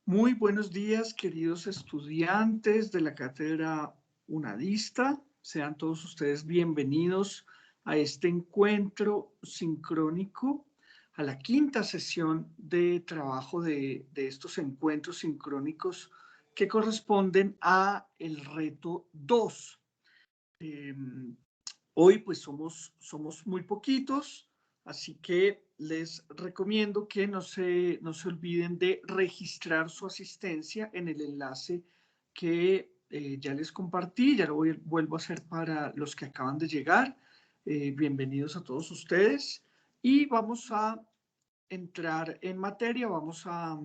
Muy buenos días, queridos estudiantes de la Cátedra UNADISTA. Sean todos ustedes bienvenidos a este encuentro sincrónico, a la quinta sesión de trabajo de estos encuentros sincrónicos que corresponden a el reto 2. Hoy pues somos muy poquitos, así que les recomiendo que no se olviden de registrar su asistencia en el enlace que ya les compartí, ya lo vuelvo a hacer para los que acaban de llegar. Bienvenidos a todos ustedes y vamos a entrar en materia, vamos a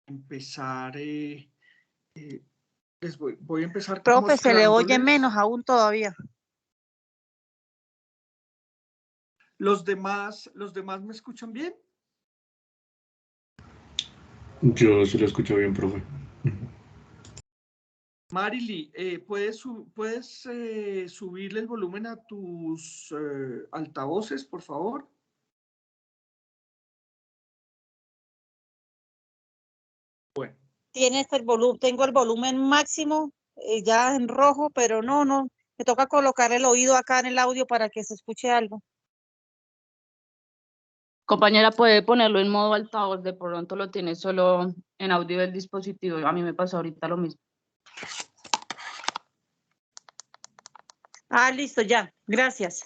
empezar, voy a empezar Profe, se le oye mostrándoles. menos aún todavía. ¿Los demás me escuchan bien? Yo sí lo escucho bien, profe. Marily, ¿puedes subirle el volumen a tus altavoces, por favor? Bueno. Tengo el volumen máximo, ya en rojo, pero no, me toca colocar el oído acá en el audio para que se escuche algo. Compañera, puede ponerlo en modo altavoz, de pronto lo tiene solo en audio del dispositivo. A mí me pasó ahorita lo mismo. Ah, listo, ya, gracias.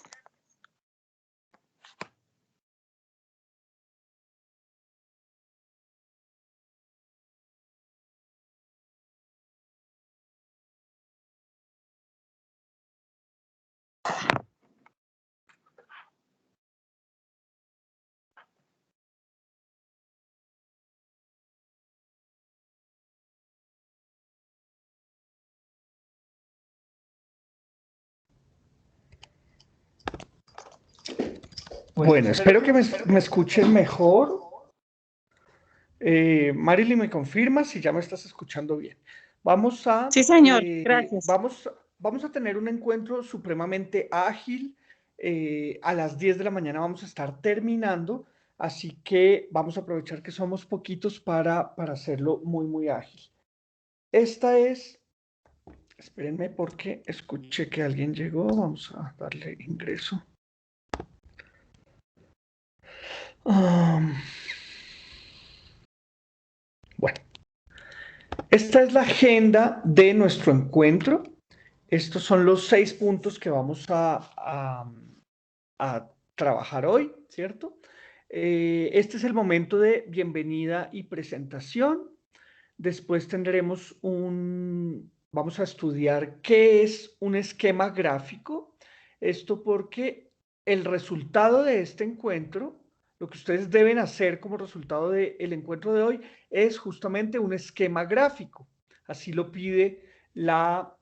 Bueno, espero que me escuchen mejor. Marily, ¿me confirma si ya me estás escuchando bien? Sí, señor, gracias. Vamos a tener un encuentro supremamente ágil. A las 10 de la mañana vamos a estar terminando, así que vamos a aprovechar que somos poquitos para hacerlo muy ágil. Esta es, espérenme porque escuché que alguien llegó, vamos a darle ingreso. Bueno, esta es la agenda de nuestro encuentro. Estos son los 6 puntos que vamos a trabajar hoy, ¿cierto? Este es el momento de bienvenida y presentación. Después tendremos vamos a estudiar qué es un esquema gráfico. Esto porque el resultado de este encuentro, lo que ustedes deben hacer como resultado del encuentro de hoy, es justamente un esquema gráfico. Así lo pide la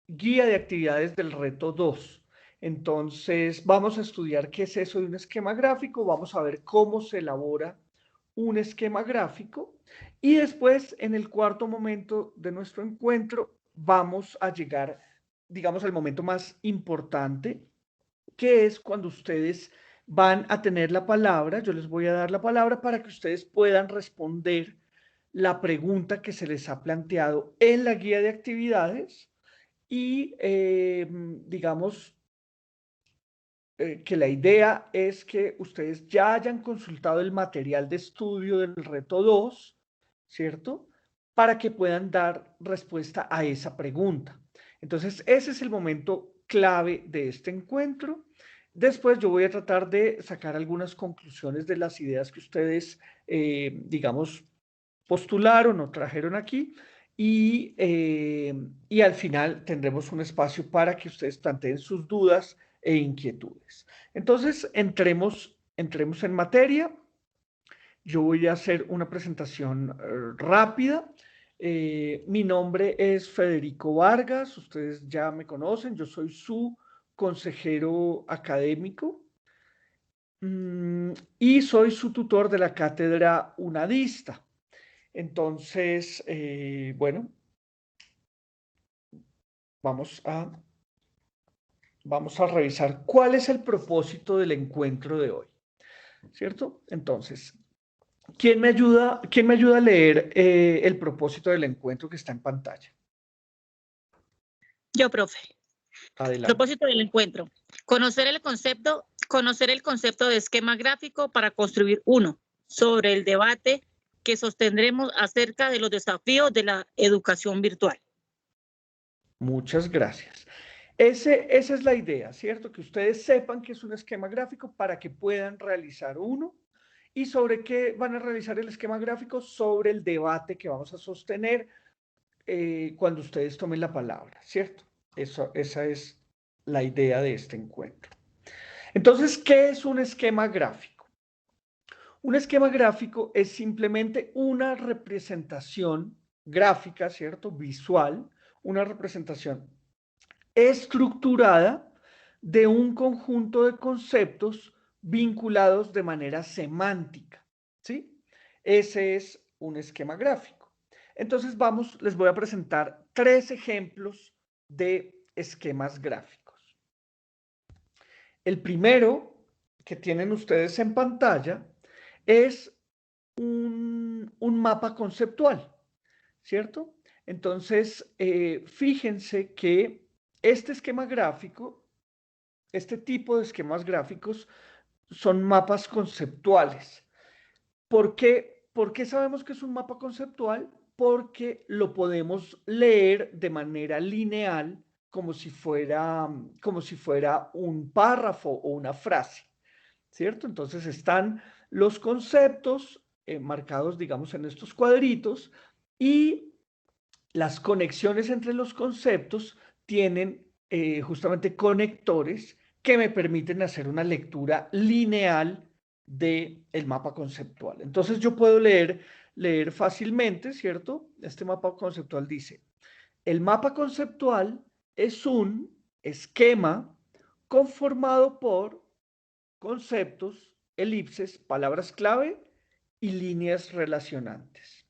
guía de actividades del reto 2. Entonces, vamos a estudiar qué es eso de un esquema gráfico, vamos a ver cómo se elabora un esquema gráfico y después, en el cuarto momento de nuestro encuentro, vamos a llegar, digamos, al momento más importante, que es cuando ustedes van a tener la palabra. Yo les voy a dar la palabra para que ustedes puedan responder la pregunta que se les ha planteado en la guía de actividades y, digamos, que la idea es que ustedes ya hayan consultado el material de estudio del reto 2, ¿cierto? Para que puedan dar respuesta a esa pregunta. Entonces, ese es el momento clave de este encuentro. Después yo voy a tratar de sacar algunas conclusiones de las ideas que ustedes, digamos, postularon o trajeron aquí. Y al final tendremos un espacio para que ustedes planteen sus dudas e inquietudes. Entonces, entremos en materia. Yo voy a hacer una presentación rápida. Mi nombre es Federico Vargas, ustedes ya me conocen, yo soy su consejero académico y soy su tutor de la cátedra UNADISTA. Entonces, bueno, vamos a revisar cuál es el propósito del encuentro de hoy, ¿cierto? Entonces, quién me ayuda a leer el propósito del encuentro que está en pantalla? Yo, profe. Adelante. Propósito del encuentro. Conocer el concepto de esquema gráfico para construir uno sobre el debate que sostendremos acerca de los desafíos de la educación virtual. Muchas gracias. Esa es la idea, ¿cierto? Que ustedes sepan que es un esquema gráfico para que puedan realizar uno. ¿Y sobre qué van a realizar el esquema gráfico? Sobre el debate que vamos a sostener cuando ustedes tomen la palabra, ¿cierto? Esa es la idea de este encuentro. Entonces, ¿qué es un esquema gráfico? Un esquema gráfico es simplemente una representación gráfica, ¿cierto? Visual, una representación estructurada de un conjunto de conceptos vinculados de manera semántica, ¿sí? Ese es un esquema gráfico. Entonces les voy a presentar 3 ejemplos de esquemas gráficos. El primero que tienen ustedes en pantalla es un mapa conceptual, ¿cierto? Entonces, fíjense que este esquema gráfico, este tipo de esquemas gráficos son mapas conceptuales. ¿Por qué sabemos que es un mapa conceptual? Porque lo podemos leer de manera lineal como si fuera un párrafo o una frase, ¿cierto? Entonces están los conceptos marcados, digamos, en estos cuadritos y las conexiones entre los conceptos tienen justamente conectores que me permiten hacer una lectura lineal del mapa conceptual. Entonces yo puedo leer fácilmente, ¿cierto? Este mapa conceptual dice, el mapa conceptual es un esquema conformado por conceptos, elipses, palabras clave y líneas relacionantes.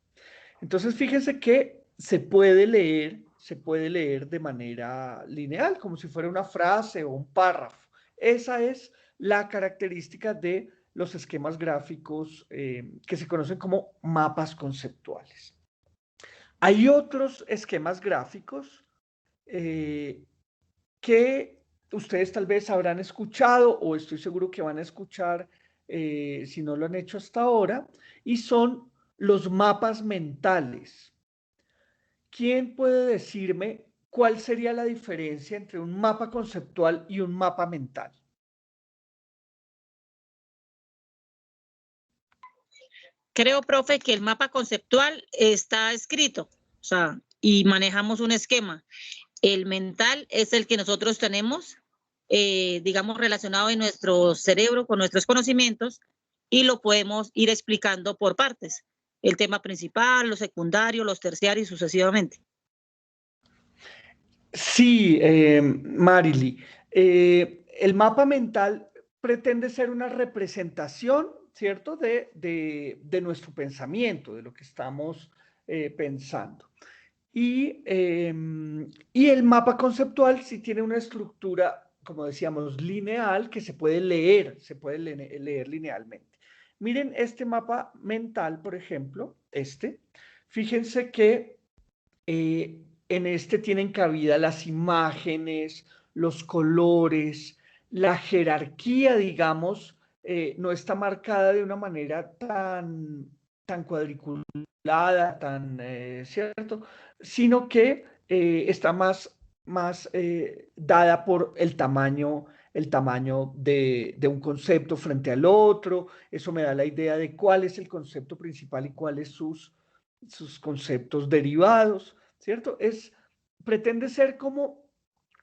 Entonces, fíjense que se puede leer de manera lineal, como si fuera una frase o un párrafo. Esa es la característica de los esquemas gráficos que se conocen como mapas conceptuales. Hay otros esquemas gráficos que ustedes tal vez habrán escuchado o estoy seguro que van a escuchar si no lo han hecho hasta ahora, y son los mapas mentales. ¿Quién puede decirme cuál sería la diferencia entre un mapa conceptual y un mapa mental? Creo, profe, que el mapa conceptual está escrito, o sea, y manejamos un esquema. El mental es el que nosotros tenemos, digamos, relacionado en nuestro cerebro con nuestros conocimientos y lo podemos ir explicando por partes. El tema principal, los secundarios, los terciarios y sucesivamente. Sí, Marily. El mapa mental pretende ser una representación, ¿cierto?, de nuestro pensamiento, de lo que estamos pensando. Y el mapa conceptual sí tiene una estructura, como decíamos, lineal, que se puede leer linealmente. Miren este mapa mental, por ejemplo, fíjense que en este tienen cabida las imágenes, los colores, la jerarquía, digamos, no está marcada de una manera tan cuadriculada, ¿cierto? Sino que está más dada por el tamaño de un concepto frente al otro. Eso me da la idea de cuál es el concepto principal y cuáles sus conceptos derivados, ¿cierto? Pretende ser como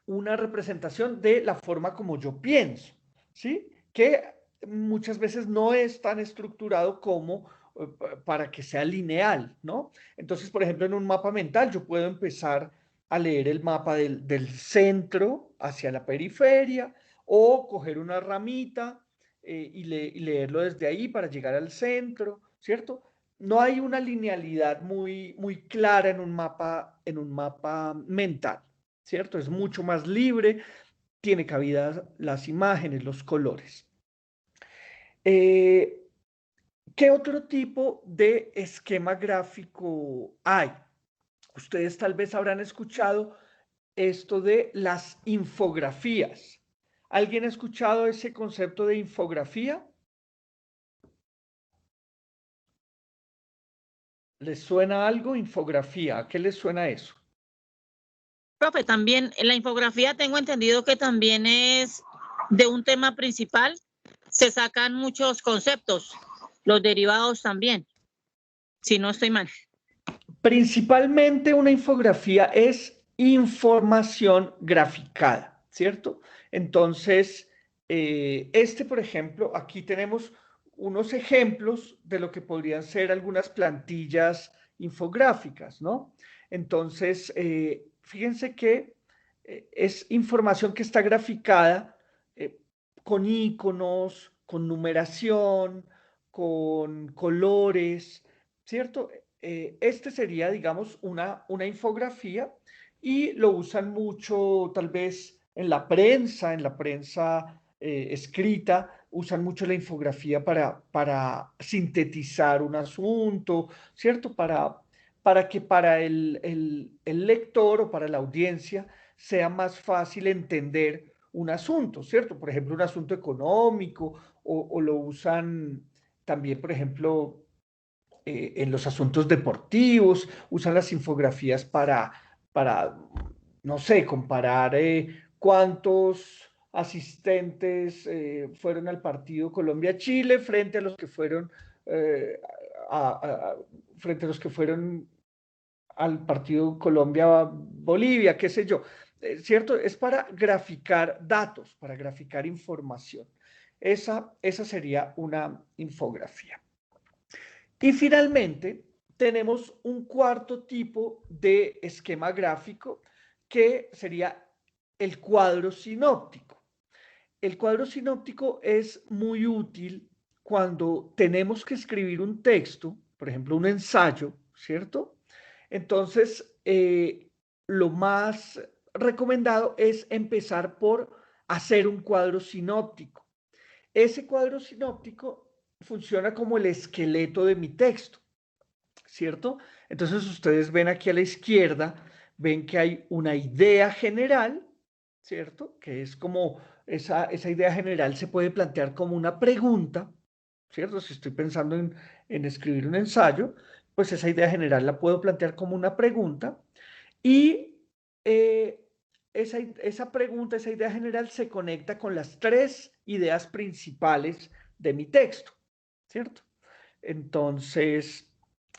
una representación de la forma como yo pienso, ¿sí? Que muchas veces no es tan estructurado como para que sea lineal, ¿no? Entonces, por ejemplo, en un mapa mental yo puedo empezar a leer el mapa del centro hacia la periferia o coger una ramita y leerlo desde ahí para llegar al centro, ¿cierto? No hay una linealidad muy clara en un mapa mental, ¿cierto? Es mucho más libre, tiene cabida las imágenes, los colores. Eh, ¿Qué otro tipo de esquema gráfico hay? Ustedes tal vez habrán escuchado esto de las infografías. ¿Alguien ha escuchado ese concepto de infografía? ¿Les suena algo? Infografía. ¿A qué les suena eso? Profe, también en la infografía tengo entendido que también es de un tema principal, se sacan muchos conceptos, los derivados también, si no estoy mal. Principalmente una infografía es información graficada, ¿cierto? Entonces, por ejemplo, aquí tenemos unos ejemplos de lo que podrían ser algunas plantillas infográficas, ¿no? Entonces, fíjense que es información que está graficada eh, con iconos, con numeración, con colores, ¿cierto? Este sería, digamos, una infografía y lo usan mucho tal vez en la prensa escrita, usan mucho la infografía para sintetizar un asunto, ¿cierto? Para que para el lector o para la audiencia sea más fácil entender un asunto, ¿cierto? Por ejemplo, un asunto económico o lo usan también, por ejemplo, en los asuntos deportivos, usan las infografías para no sé, comparar cuántos asistentes fueron al partido Colombia-Chile frente a los que fueron eh, a- a- frente a los que fueron al partido Colombia-Bolivia, qué sé yo. ¿Cierto? Es para graficar datos, para graficar información. Esa sería una infografía. Y finalmente, tenemos un cuarto tipo de esquema gráfico que sería el cuadro sinóptico. El cuadro sinóptico es muy útil cuando tenemos que escribir un texto, por ejemplo, un ensayo, ¿cierto? Entonces, lo más recomendado es empezar por hacer un cuadro sinóptico. Ese cuadro sinóptico funciona como el esqueleto de mi texto, ¿cierto? Entonces ustedes ven aquí a la izquierda, ven que hay una idea general, ¿cierto? Que es como esa idea general se puede plantear como una pregunta, ¿cierto? Si estoy pensando en escribir un ensayo, pues esa idea general la puedo plantear como una pregunta y eh, esa pregunta, esa idea general se conecta con las tres ideas principales de mi texto, ¿cierto? Entonces,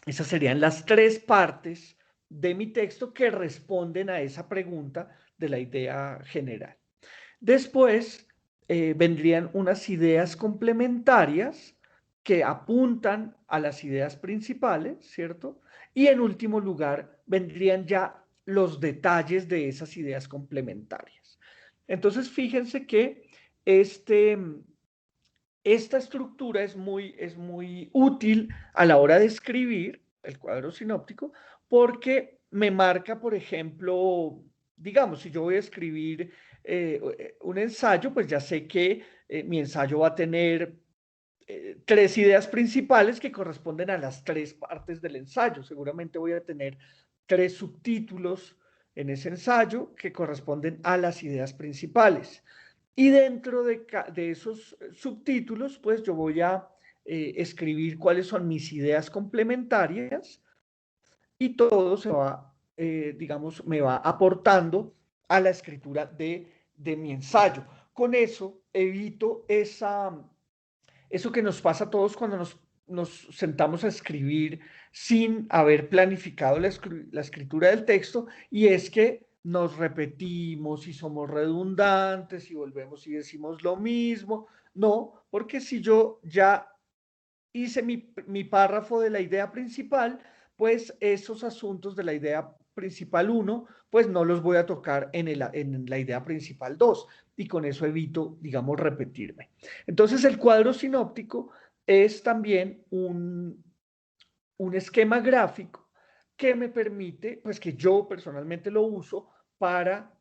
esas serían las tres partes de mi texto que responden a esa pregunta de la idea general. Después vendrían unas ideas complementarias que apuntan a las ideas principales, ¿cierto? Y en último lugar vendrían ya los detalles de esas ideas complementarias. Entonces, fíjense que esta estructura es muy útil a la hora de escribir el cuadro sinóptico porque me marca, por ejemplo, digamos, si yo voy a escribir un ensayo, pues ya sé que mi ensayo va a tener tres ideas principales que corresponden a las tres partes del ensayo. Seguramente voy a tener tres subtítulos en ese ensayo que corresponden a las ideas principales. Y dentro de esos subtítulos, pues yo voy a escribir cuáles son mis ideas complementarias y todo se va, digamos, me va aportando a la escritura de mi ensayo. Con eso evito eso que nos pasa a todos cuando nos sentamos a escribir sin haber planificado la escritura del texto, y es que nos repetimos y somos redundantes y volvemos y decimos lo mismo. No, porque si yo ya hice mi párrafo de la idea principal, pues esos asuntos de la idea principal 1, pues no los voy a tocar en la idea principal 2 y con eso evito, digamos, repetirme. Entonces el cuadro sinóptico es también un esquema gráfico que me permite, pues que yo personalmente lo uso para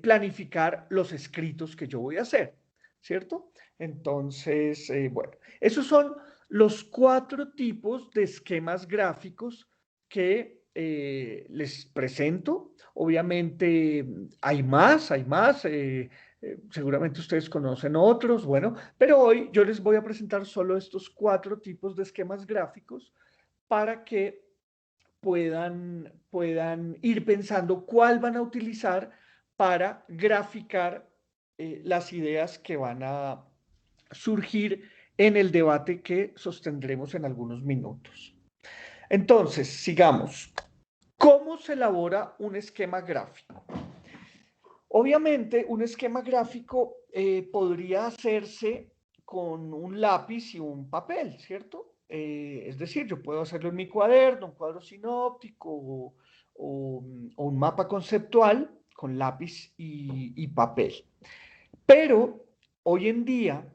planificar los escritos que yo voy a hacer, ¿cierto? Entonces, bueno, esos son los 4 tipos de esquemas gráficos que les presento. Obviamente hay más, seguramente ustedes conocen otros, bueno, pero hoy yo les voy a presentar solo estos 4 tipos de esquemas gráficos para que puedan ir pensando cuál van a utilizar para graficar las ideas que van a surgir en el debate que sostendremos en algunos minutos. Entonces, sigamos. ¿Cómo se elabora un esquema gráfico? Obviamente, un esquema gráfico podría hacerse con un lápiz y un papel, ¿cierto? Es decir, yo puedo hacerlo en mi cuaderno, un cuadro sinóptico o un mapa conceptual con lápiz y papel. Pero hoy en día,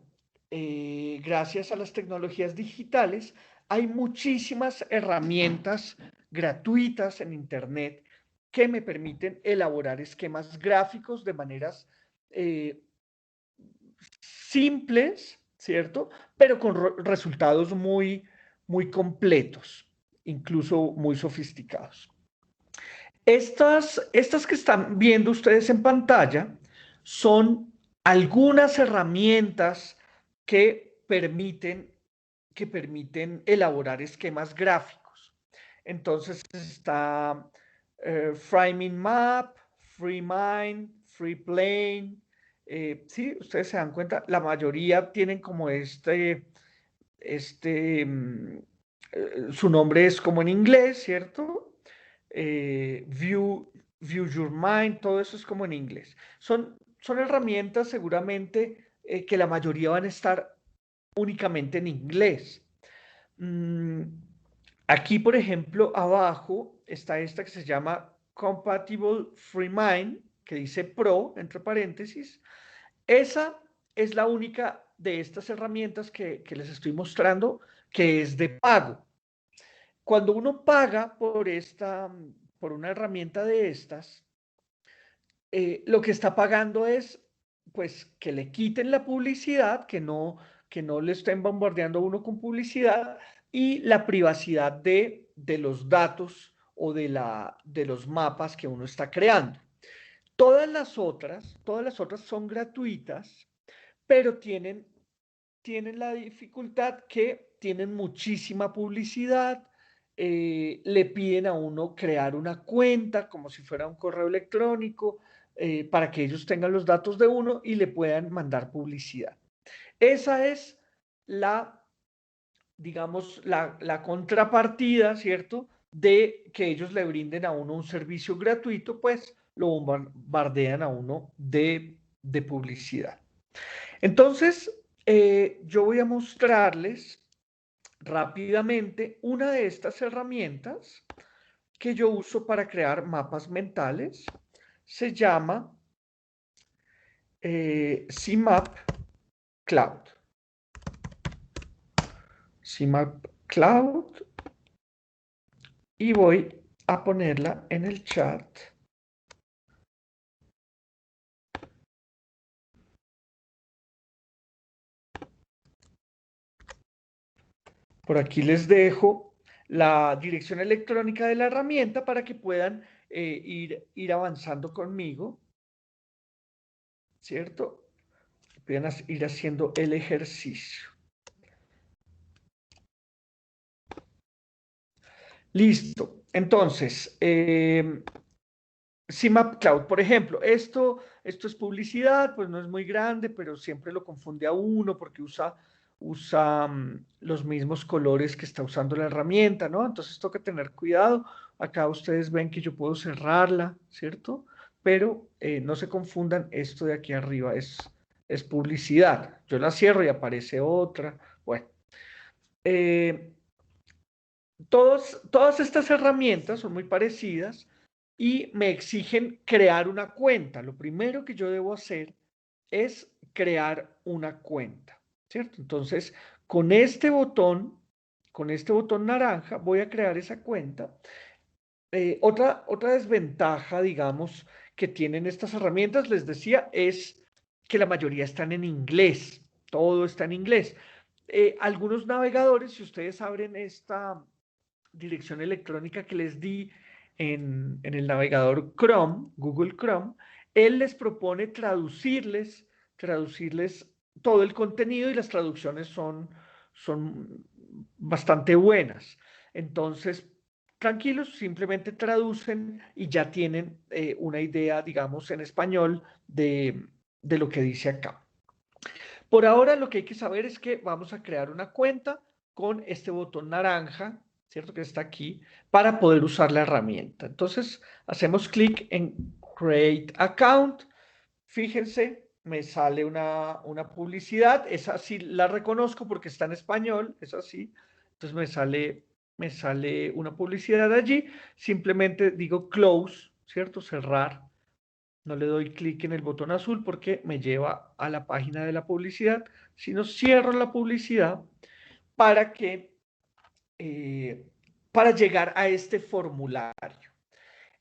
gracias a las tecnologías digitales, hay muchísimas herramientas gratuitas en Internet que me permiten elaborar esquemas gráficos de maneras simples, ¿cierto? Pero con resultados muy completos, incluso muy sofisticados. Estas que están viendo ustedes en pantalla son algunas herramientas que permiten elaborar esquemas gráficos. Entonces está Framing Map, FreeMind, FreePlane. Sí, ustedes se dan cuenta, la mayoría tienen como su nombre es como en inglés, ¿cierto? View Your Mind, todo eso es como en inglés. Son herramientas seguramente que la mayoría van a estar únicamente en inglés. Aquí, por ejemplo, abajo está esta que se llama Compatible FreeMind, que dice Pro, entre paréntesis. Esa es la única de estas herramientas que les estoy mostrando que es de pago. Cuando uno paga por una herramienta de estas, lo que está pagando es pues que le quiten la publicidad, que no le estén bombardeando a uno con publicidad y la privacidad de los datos o de los mapas que uno está creando. Todas las otras son gratuitas, pero tienen la dificultad que tienen muchísima publicidad, le piden a uno crear una cuenta como si fuera un correo electrónico para que ellos tengan los datos de uno y le puedan mandar publicidad. Esa es digamos, la contrapartida, ¿cierto? De que ellos le brinden a uno un servicio gratuito, pues lo bombardean a uno de publicidad. Entonces, yo voy a mostrarles rápidamente una de estas herramientas que yo uso para crear mapas mentales. Se llama CMap Cloud. CMap Cloud. Y voy a ponerla en el chat. Por aquí les dejo la dirección electrónica de la herramienta para que puedan ir avanzando conmigo, ¿cierto? Puedan ir haciendo el ejercicio. Listo. Entonces, CMap Cloud, por ejemplo, esto es publicidad, pues no es muy grande, pero siempre lo confunde a uno porque usa los mismos colores que está usando la herramienta, ¿no? Entonces toca tener cuidado. Acá ustedes ven que yo puedo cerrarla, ¿cierto? Pero no se confundan, esto de aquí arriba es publicidad. Yo la cierro y aparece otra. Bueno, todas estas herramientas son muy parecidas y me exigen crear una cuenta. Lo primero que yo debo hacer es crear una cuenta, ¿cierto? Entonces, con este botón naranja, voy a crear esa cuenta. Otra desventaja, digamos, que tienen estas herramientas, les decía, es que la mayoría están en inglés. Todo está en inglés. algunos navegadores, si ustedes abren esta dirección electrónica que les di en el navegador Chrome, Google Chrome, él les propone traducirles todo el contenido y las traducciones son bastante buenas. Entonces, tranquilos, simplemente traducen y ya tienen una idea, digamos, en español de lo que dice acá. Por ahora lo que hay que saber es que vamos a crear una cuenta con este botón naranja, ¿cierto? Que está aquí, para poder usar la herramienta. Entonces, hacemos clic en Create Account. Fíjense, me sale una publicidad. Esa sí la reconozco porque está en español, es así. Entonces me sale una publicidad allí. Simplemente digo Close, ¿cierto? Cerrar. No le doy clic en el botón azul porque me lleva a la página de la publicidad, sino cierro la publicidad para para llegar a este formulario.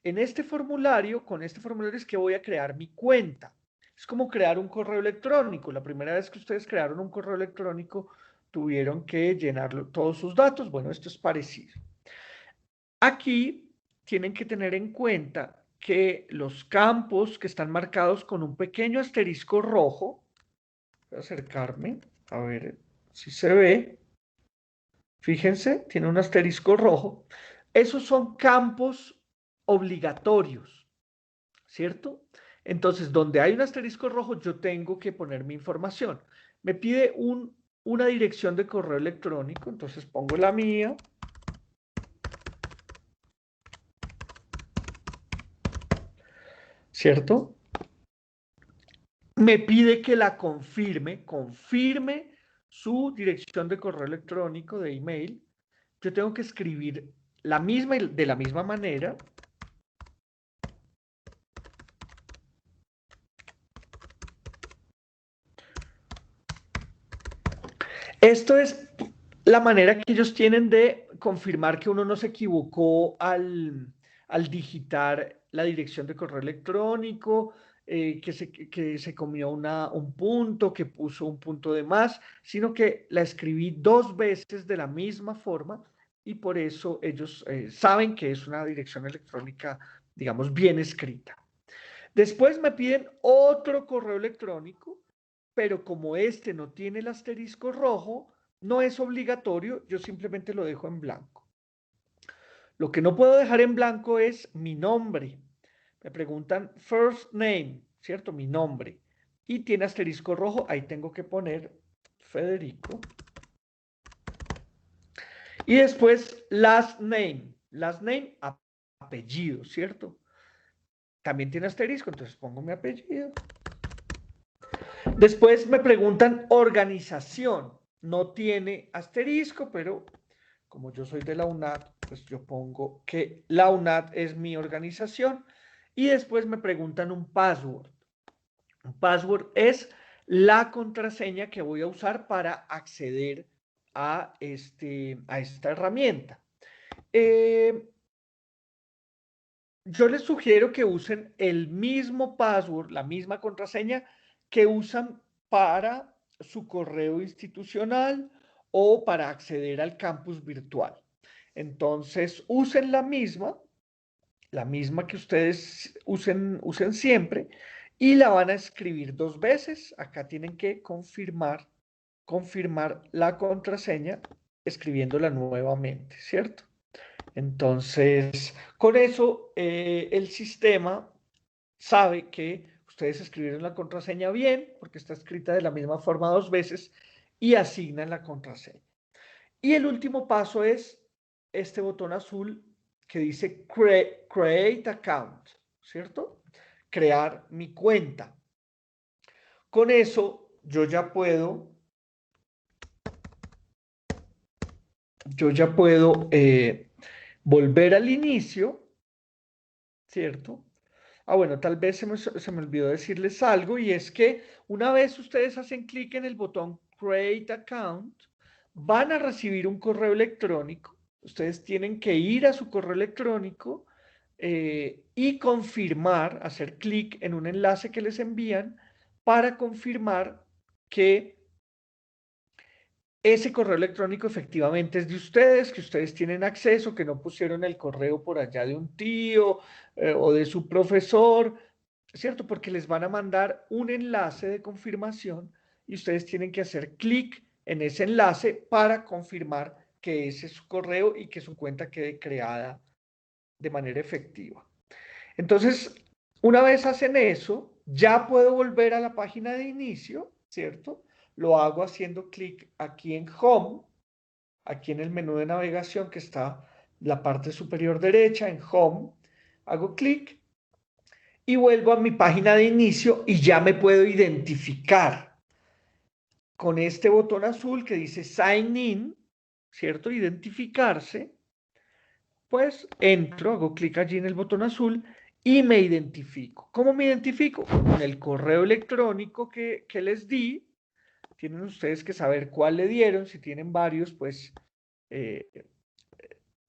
En este formulario, con este formulario es que voy a crear mi cuenta. Es como crear un correo electrónico. La primera vez que ustedes crearon un correo electrónico, tuvieron que llenarlo todos sus datos. Bueno, esto es parecido. Aquí tienen que tener en cuenta que los campos que están marcados con un pequeño asterisco rojo, voy a acercarme a ver si se ve, fíjense, tiene un asterisco rojo, esos son campos obligatorios, ¿cierto? Entonces, donde hay un asterisco rojo, yo tengo que poner mi información. Me pide una dirección de correo electrónico, entonces pongo la mía. ¿Cierto? Me pide que la confirme su dirección de correo electrónico, de email. Yo tengo que escribir la misma y de la misma manera. Esto es la manera que ellos tienen de confirmar que uno no se equivocó al digitar la dirección de correo electrónico, que se comió un punto, que puso un punto de más, sino que la escribí 2 veces de la misma forma y por eso ellos saben que es una dirección electrónica, digamos, bien escrita. Después me piden otro correo electrónico, pero como este no tiene el asterisco rojo, no es obligatorio, yo simplemente lo dejo en blanco. Lo que no puedo dejar en blanco es mi nombre. Me preguntan first name, ¿cierto? Mi nombre. Y tiene asterisco rojo, ahí tengo que poner Federico. Y después last name. Last name, apellido, ¿cierto? También tiene asterisco, entonces pongo mi apellido. Después me preguntan organización. No tiene asterisco, pero como yo soy de la UNAD, pues yo pongo que la UNAD es mi organización. Y después me preguntan un password. Un password es la contraseña que voy a usar para acceder a esta herramienta. Yo les sugiero que usen el mismo password, la misma contraseña que usan para su correo institucional o para acceder al campus virtual. Entonces, usen la misma que ustedes usen siempre y la van a escribir 2 veces. Acá tienen que confirmar la contraseña escribiéndola nuevamente, ¿cierto? Entonces, con eso, el sistema sabe que ustedes escribieron la contraseña bien, porque está escrita de la misma forma 2 veces, y asignan la contraseña. Y el último paso es este botón azul que dice Create Account, ¿cierto? Crear mi cuenta. Con eso, yo ya puedo volver al inicio, ¿cierto? Bueno, tal vez se me olvidó decirles algo y es que una vez ustedes hacen clic en el botón Create Account, van a recibir un correo electrónico. Ustedes tienen que ir a su correo electrónico y confirmar, hacer clic en un enlace que les envían para confirmar que ese correo electrónico efectivamente es de ustedes, que ustedes tienen acceso, que no pusieron el correo por allá de un tío o de su profesor, ¿cierto? Porque les van a mandar un enlace de confirmación y ustedes tienen que hacer clic en ese enlace para confirmar que ese es su correo y que su cuenta quede creada de manera efectiva. Entonces, una vez hacen eso, ya puedo volver a la página de inicio, ¿cierto? Lo hago haciendo clic aquí en Home, aquí en el menú de navegación que está en la parte superior derecha, en Home, hago clic y vuelvo a mi página de inicio y ya me puedo identificar con este botón azul que dice Sign In, ¿cierto? Identificarse. Pues entro, hago clic allí en el botón azul y me identifico. ¿Cómo me identifico? Con el correo electrónico que les di. Tienen ustedes que saber cuál le dieron. Si tienen varios, pues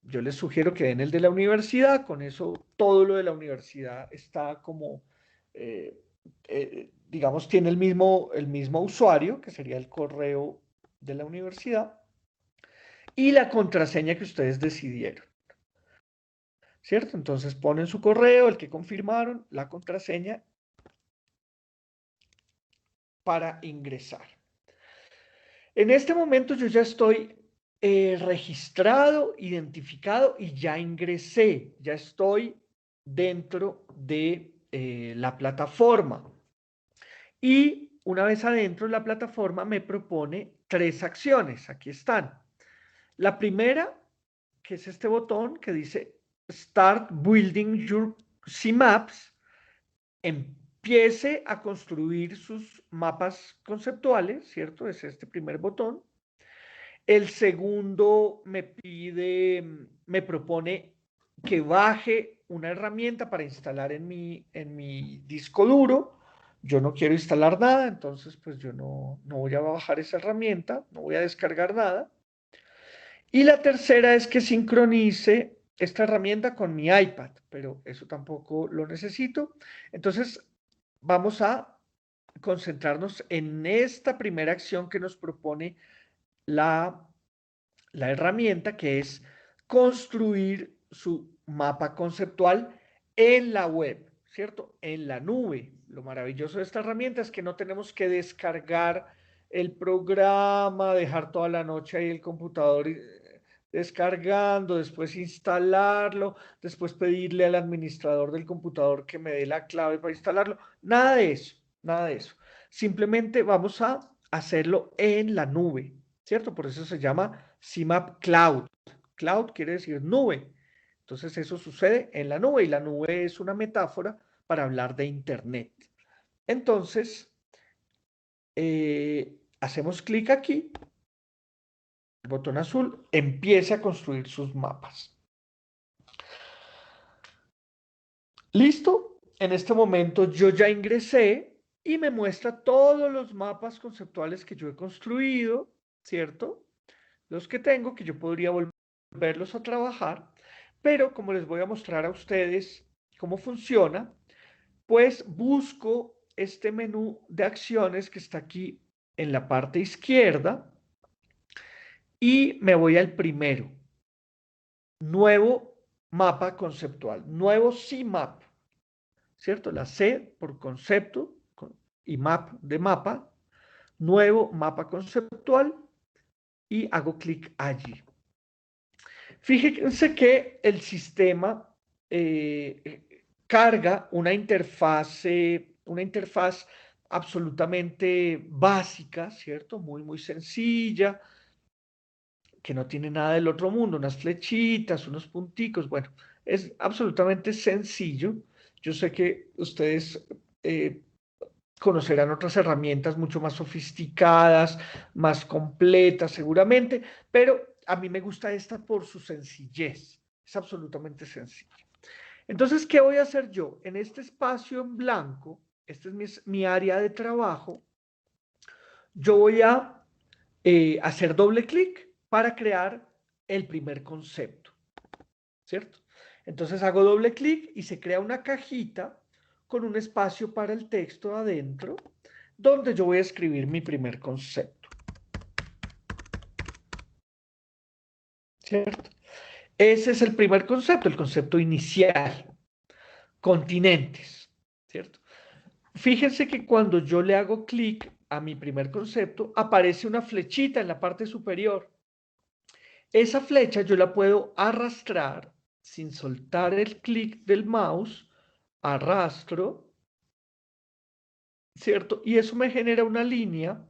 yo les sugiero que den el de la universidad. Con eso todo lo de la universidad está como, digamos, tiene el mismo usuario, que sería el correo de la universidad, y la contraseña que ustedes decidieron. ¿Cierto? Entonces ponen su correo, el que confirmaron, la contraseña para ingresar. En este momento yo ya estoy registrado, identificado y ya ingresé, ya estoy dentro de la plataforma. Y una vez adentro de la plataforma me propone 3 acciones, aquí están. La primera, que es este botón que dice Start Building Your CMaps, empiece a construir sus mapas conceptuales, ¿cierto? Es este primer botón. El segundo me propone que baje una herramienta para instalar en mi disco duro. Yo no quiero instalar nada, entonces pues yo no voy a bajar esa herramienta, no voy a descargar nada. Y la tercera es que sincronice esta herramienta con mi iPad, pero eso tampoco lo necesito. Entonces, vamos a concentrarnos en esta primera acción que nos propone la herramienta, que es construir su mapa conceptual en la web, ¿cierto? En la nube. Lo maravilloso de esta herramienta es que no tenemos que descargar el programa, dejar toda la noche ahí el computador descargando, después instalarlo, después pedirle al administrador del computador que me dé la clave para instalarlo. Nada de eso, nada de eso. Simplemente vamos a hacerlo en la nube, ¿cierto? Por eso se llama CMap Cloud. Cloud quiere decir nube. Entonces eso sucede en la nube y la nube es una metáfora para hablar de Internet. Entonces, hacemos clic aquí, el botón azul, empiece a construir sus mapas. ¿Listo? En este momento yo ya ingresé y me muestra todos los mapas conceptuales que yo he construido, ¿cierto? Los que tengo, que yo podría volverlos a trabajar, pero como les voy a mostrar a ustedes cómo funciona, pues busco este menú de acciones que está aquí en la parte izquierda y me voy al primero, nuevo mapa conceptual, nuevo CMap, ¿cierto? La C por concepto y map de mapa, nuevo mapa conceptual y hago clic allí. Fíjense que el sistema carga una interfaz absolutamente básica, ¿cierto? Muy, muy sencilla, que no tiene nada del otro mundo, unas flechitas, unos punticos, bueno, es absolutamente sencillo. Yo sé que ustedes conocerán otras herramientas mucho más sofisticadas, más completas seguramente, pero a mí me gusta esta por su sencillez, es absolutamente sencilla. Entonces, ¿qué voy a hacer yo? En este espacio en blanco, este es mi área de trabajo, yo voy a hacer doble clic para crear el primer concepto, ¿cierto? Entonces hago doble clic y se crea una cajita con un espacio para el texto adentro, donde yo voy a escribir mi primer concepto. ¿cierto? Ese es el primer concepto, el concepto inicial. Continentes, ¿cierto? Fíjense que cuando yo le hago clic a mi primer concepto, aparece una flechita en la parte superior. Esa flecha yo la puedo arrastrar sin soltar el clic del mouse, arrastro, ¿cierto? Y eso me genera una línea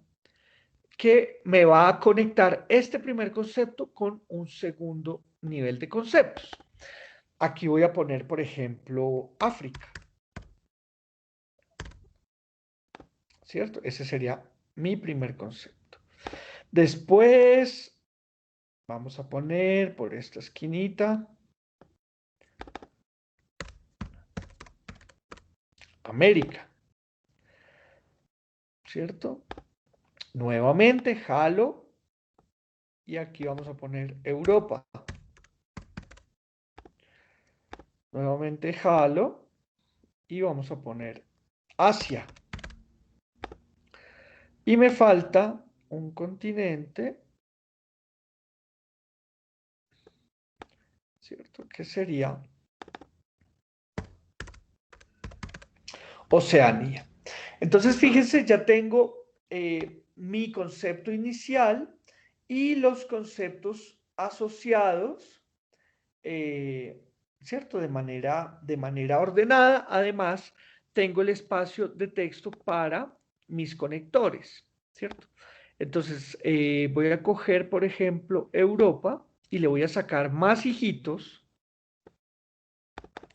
que me va a conectar este primer concepto con un segundo nivel de conceptos. Aquí voy a poner, por ejemplo, África, ¿cierto? Ese sería mi primer concepto. Después, vamos a poner por esta esquinita América, ¿cierto? Nuevamente jalo y aquí vamos a poner Europa. Nuevamente jalo y vamos a poner Asia. Y me falta un continente, ¿cierto? Que sería Oceanía. Entonces, fíjense, ya tengo mi concepto inicial y los conceptos asociados, ¿cierto? De manera ordenada. Además, tengo el espacio de texto para mis conectores, ¿cierto? Entonces, voy a coger, por ejemplo, Europa y le voy a sacar más hijitos.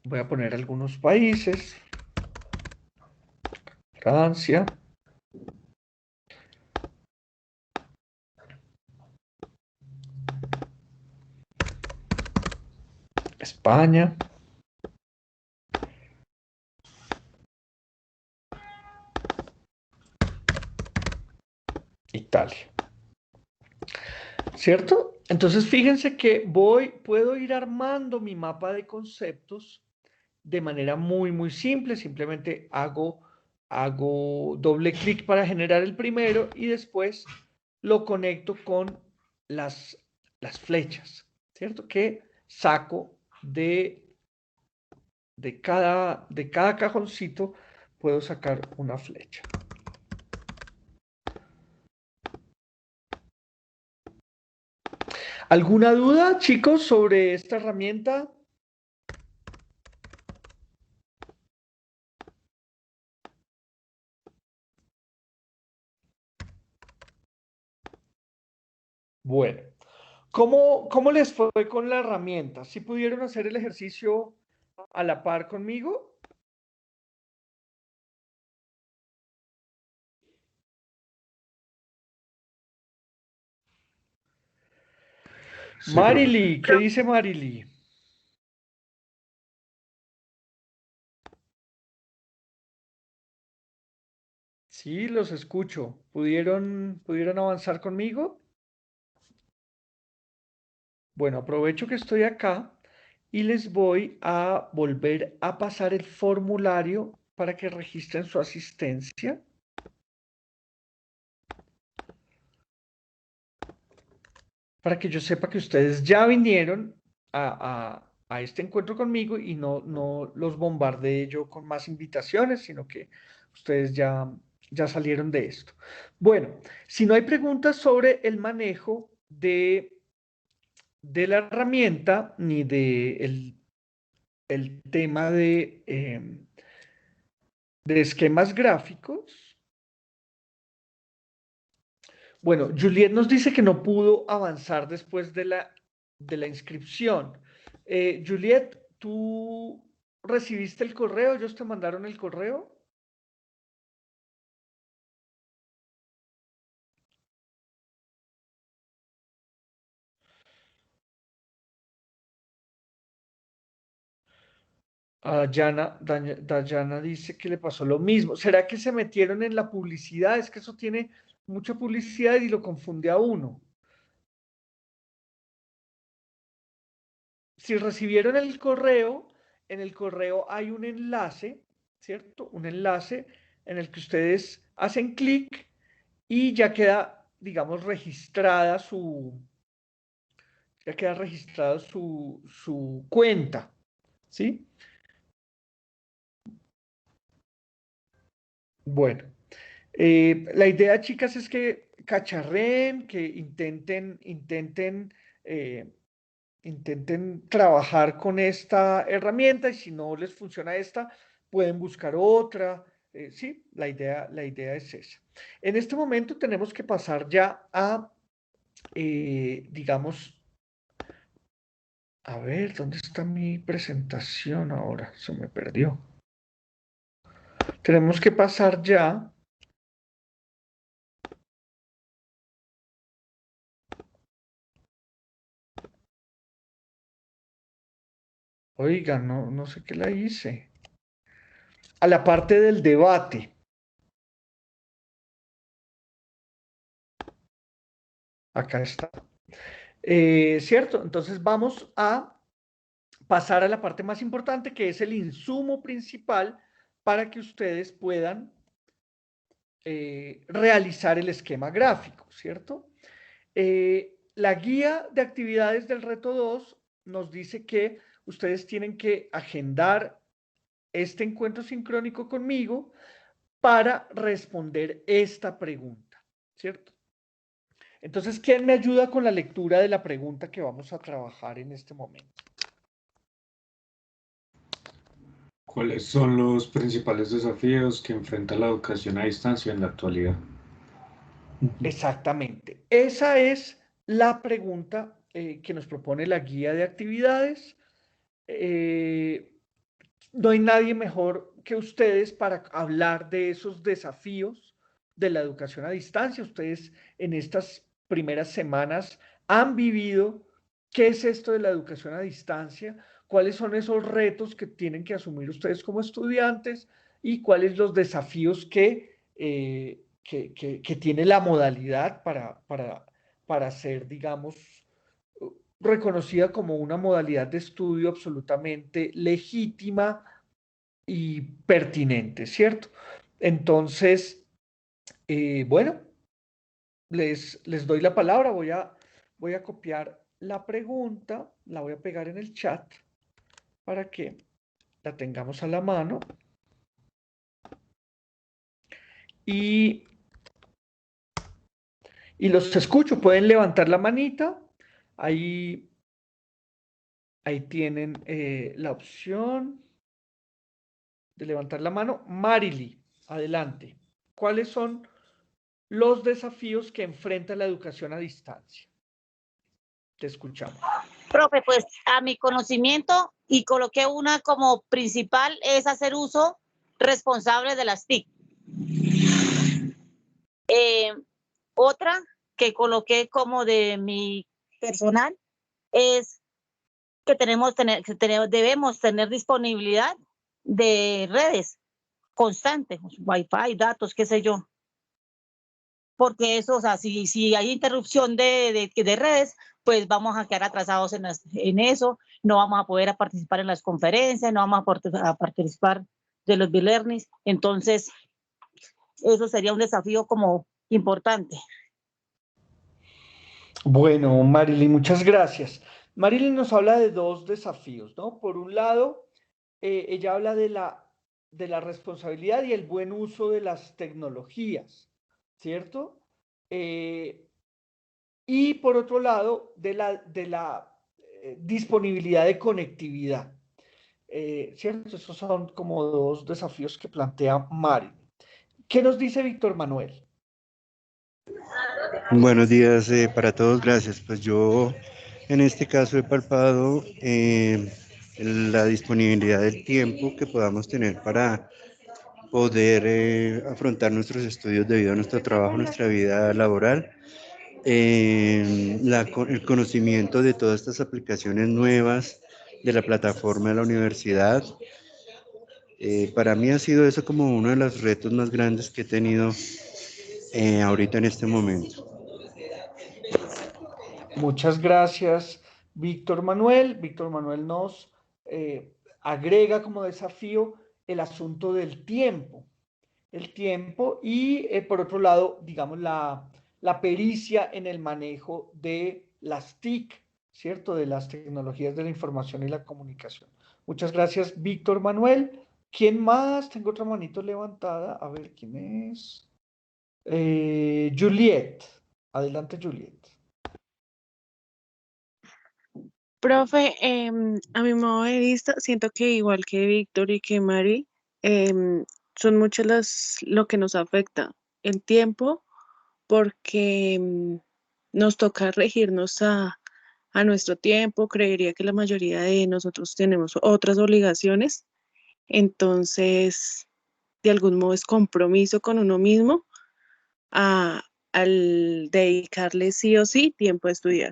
Voy a poner algunos países. Francia. España. Italia. ¿Cierto? Entonces fíjense que puedo ir armando mi mapa de conceptos de manera muy simple. Simplemente hago doble clic para generar el primero y después lo conecto con las flechas, ¿cierto? Que saco de cada cajoncito, puedo sacar una flecha. ¿Alguna duda, chicos, sobre esta herramienta? Bueno, ¿cómo les fue con la herramienta? ¿Sí pudieron hacer el ejercicio a la par conmigo? Sí, profe. Marily, ¿qué dice Marily? Sí, los escucho. ¿Pudieron avanzar conmigo? Bueno, aprovecho que estoy acá y les voy a volver a pasar el formulario para que registren su asistencia. Para que yo sepa que ustedes ya vinieron a este encuentro conmigo y no los bombardeé yo con más invitaciones, sino que ustedes ya salieron de esto. Bueno, si no hay preguntas sobre el manejo de la herramienta ni de el tema de esquemas gráficos. Bueno, Juliet nos dice que no pudo avanzar después de la inscripción. Juliet, ¿tú recibiste el correo? ¿Ellos te mandaron el correo? Dayana dice que le pasó lo mismo. ¿Será que se metieron en la publicidad? Es que eso tiene mucha publicidad y lo confunde a uno. Si recibieron el correo, en el correo hay un enlace, ¿cierto? Un enlace en el que ustedes hacen clic y ya queda, digamos, registrada Ya queda registrada su cuenta, ¿sí? Bueno, la idea, chicas, es que cacharreen, que intenten trabajar con esta herramienta y si no les funciona esta, pueden buscar otra. Sí, la idea es esa. En este momento tenemos que pasar ya a, digamos, a ver, ¿dónde está mi presentación ahora? Se me perdió. Tenemos que pasar ya. Oiga, no sé qué la hice. A la parte del debate. Acá está. ¿Cierto? Entonces vamos a pasar a la parte más importante, que es el insumo principal para que ustedes puedan realizar el esquema gráfico, ¿cierto? La guía de actividades del reto 2 nos dice que ustedes tienen que agendar este encuentro sincrónico conmigo para responder esta pregunta, ¿cierto? Entonces, ¿quién me ayuda con la lectura de la pregunta que vamos a trabajar en este momento? ¿Cuáles son los principales desafíos que enfrenta la educación a distancia en la actualidad? Exactamente. Esa es la pregunta que nos propone la guía de actividades. No hay nadie mejor que ustedes para hablar de esos desafíos de la educación a distancia. Ustedes en estas primeras semanas han vivido qué es esto de la educación a distancia, cuáles son esos retos que tienen que asumir ustedes como estudiantes y cuáles los desafíos que tiene la modalidad para ser, digamos, reconocida como una modalidad de estudio absolutamente legítima y pertinente, ¿cierto? Entonces, bueno, les doy la palabra, voy a copiar la pregunta, la voy a pegar en el chat para que la tengamos a la mano. Y los escucho, pueden levantar la manita. Ahí tienen la opción de levantar la mano. Marily, adelante. ¿Cuáles son los desafíos que enfrenta la educación a distancia? Te escuchamos. Profe, pues a mi conocimiento, y coloqué una como principal, es hacer uso responsable de las TIC. Otra que coloqué como de mi personal es que debemos tener disponibilidad de redes constantes, Wi-Fi, datos, qué sé yo. Porque eso, o sea, si hay interrupción de redes, pues vamos a quedar atrasados en eso, no vamos a poder participar en las conferencias, no vamos a participar de los e-learnings. Entonces, eso sería un desafío como importante. Bueno, Marily, muchas gracias. Marily nos habla de dos desafíos, ¿no? Por un lado, ella habla de la responsabilidad y el buen uso de las tecnologías, ¿cierto? Y por otro lado, de la disponibilidad de conectividad, ¿cierto? Esos son como dos desafíos que plantea Marily. ¿Qué nos dice Víctor Manuel? Buenos días para todos, gracias. Pues yo en este caso he palpado la disponibilidad del tiempo que podamos tener para poder afrontar nuestros estudios debido a nuestro trabajo, nuestra vida laboral, el conocimiento de todas estas aplicaciones nuevas de la plataforma de la universidad. Para mí ha sido eso como uno de los retos más grandes que he tenido ahorita en este momento. Muchas gracias, Víctor Manuel. Víctor Manuel nos agrega como desafío el asunto del tiempo. El tiempo y, por otro lado, digamos, la pericia en el manejo de las TIC ¿cierto? De las tecnologías de la información y la comunicación. Muchas gracias, Víctor Manuel. ¿Quién más? Tengo otra manito levantada. A ver, ¿quién es? Juliet. Adelante, Juliet. Profe, a mi modo de vista, siento que igual que Víctor y que Mari, son muchas lo que nos afecta el tiempo, porque nos toca regirnos a nuestro tiempo. Creería que la mayoría de nosotros tenemos otras obligaciones, entonces, de algún modo es compromiso con uno mismo al dedicarle sí o sí tiempo a estudiar.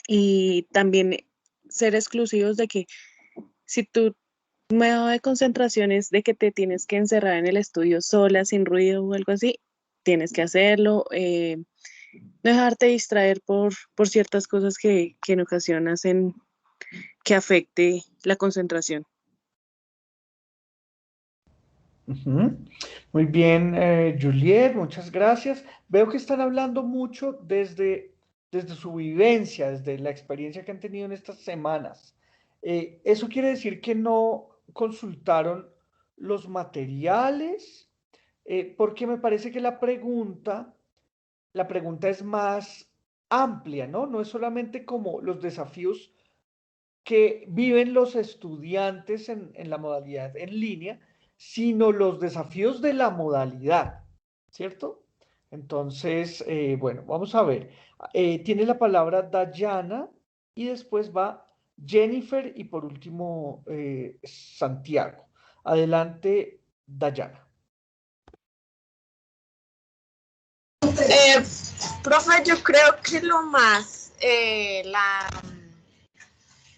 Y también ser exclusivos de que si tu modo de concentración es de que te tienes que encerrar en el estudio sola, sin ruido o algo así, tienes que hacerlo. No dejarte distraer por ciertas cosas que en ocasiones hacen que afecte la concentración. Ujú. Muy bien, Juliet, muchas gracias. Veo que están hablando mucho desde su vivencia, desde la experiencia que han tenido en estas semanas. ¿Eso quiere decir que no consultaron los materiales? Porque me parece que la pregunta es más amplia, ¿no? No es solamente como los desafíos que viven los estudiantes en la modalidad en línea, sino los desafíos de la modalidad, ¿cierto? Entonces, bueno, vamos a ver. Tiene la palabra Dayana y después va Jennifer y por último Santiago. Adelante, Dayana. Profe, yo creo que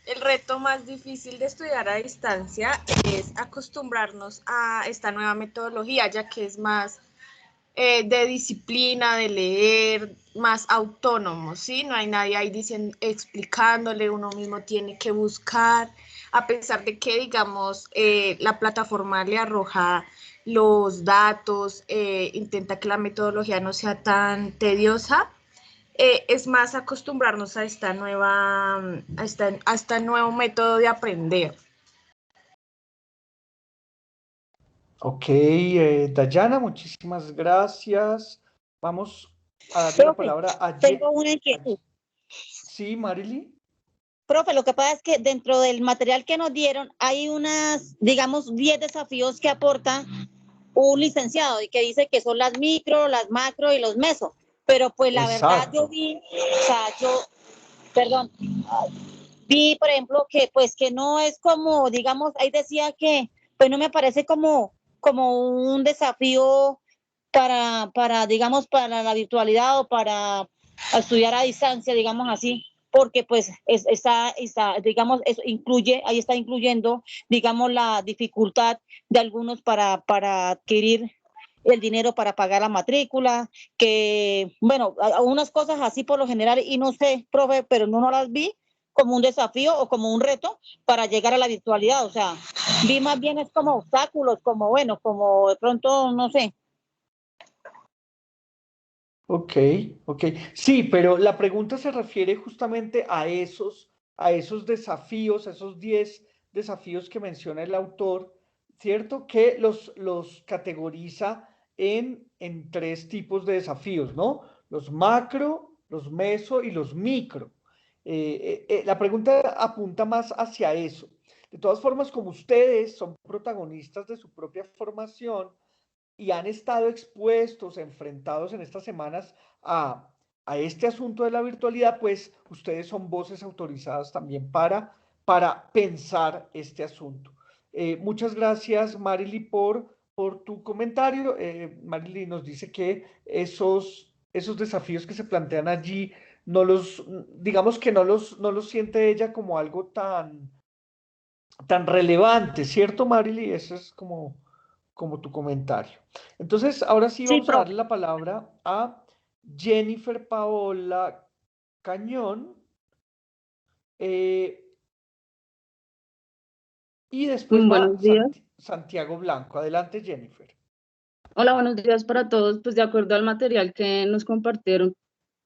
el reto más difícil de estudiar a distancia es acostumbrarnos a esta nueva metodología, ya que es más de disciplina, de leer, más autónomo, ¿sí? No hay nadie ahí explicándole, uno mismo tiene que buscar, a pesar de que, digamos, la plataforma le arroja los datos, intenta que la metodología no sea tan tediosa. Es más acostumbrarnos a este nuevo método de aprender. Ok, Dayana, muchísimas gracias. Vamos a darle la Profe, palabra a tengo una inquietud. Sí, Marily. Profe, lo que pasa es que dentro del material que nos dieron hay digamos, 10 desafíos que aporta un licenciado y que dice que son las micro, las macro y los meso. Pero pues la verdad yo vi, perdón, vi, por ejemplo, que pues que no es como, digamos, ahí decía que pues no me parece como un desafío digamos, para la virtualidad o para estudiar a distancia, digamos así, porque pues está, digamos, eso incluye, ahí está incluyendo, digamos, la dificultad de algunos para adquirir el dinero para pagar la matrícula, que, bueno, unas cosas así por lo general, y no sé, profe, pero no las vi como un desafío o como un reto para llegar a la virtualidad, o sea, vi más bien es como obstáculos, como, bueno, como de pronto, no sé. Ok, ok. Sí, pero la pregunta se refiere justamente a esos desafíos, a esos 10 desafíos que menciona el autor, ¿cierto? Que los categoriza en tres tipos de desafíos, ¿no? Los macro, los meso y los micro. La pregunta apunta más hacia eso. De todas formas, como ustedes son protagonistas de su propia formación, y han estado expuestos, enfrentados en estas semanas a este asunto de la virtualidad, pues ustedes son voces autorizadas también para pensar este asunto. Muchas gracias, Marily, por tu comentario. Marily nos dice que esos desafíos que se plantean allí, digamos que no los siente ella como algo tan relevante, ¿cierto, Marily? Eso es como tu comentario. Entonces, ahora sí Sí, vamos a profe. darle la palabra a Jennifer Paola Cañón y después va Buenos días. Santiago Blanco. Adelante, Jennifer. Hola, buenos días para todos. Pues de acuerdo al material que nos compartieron,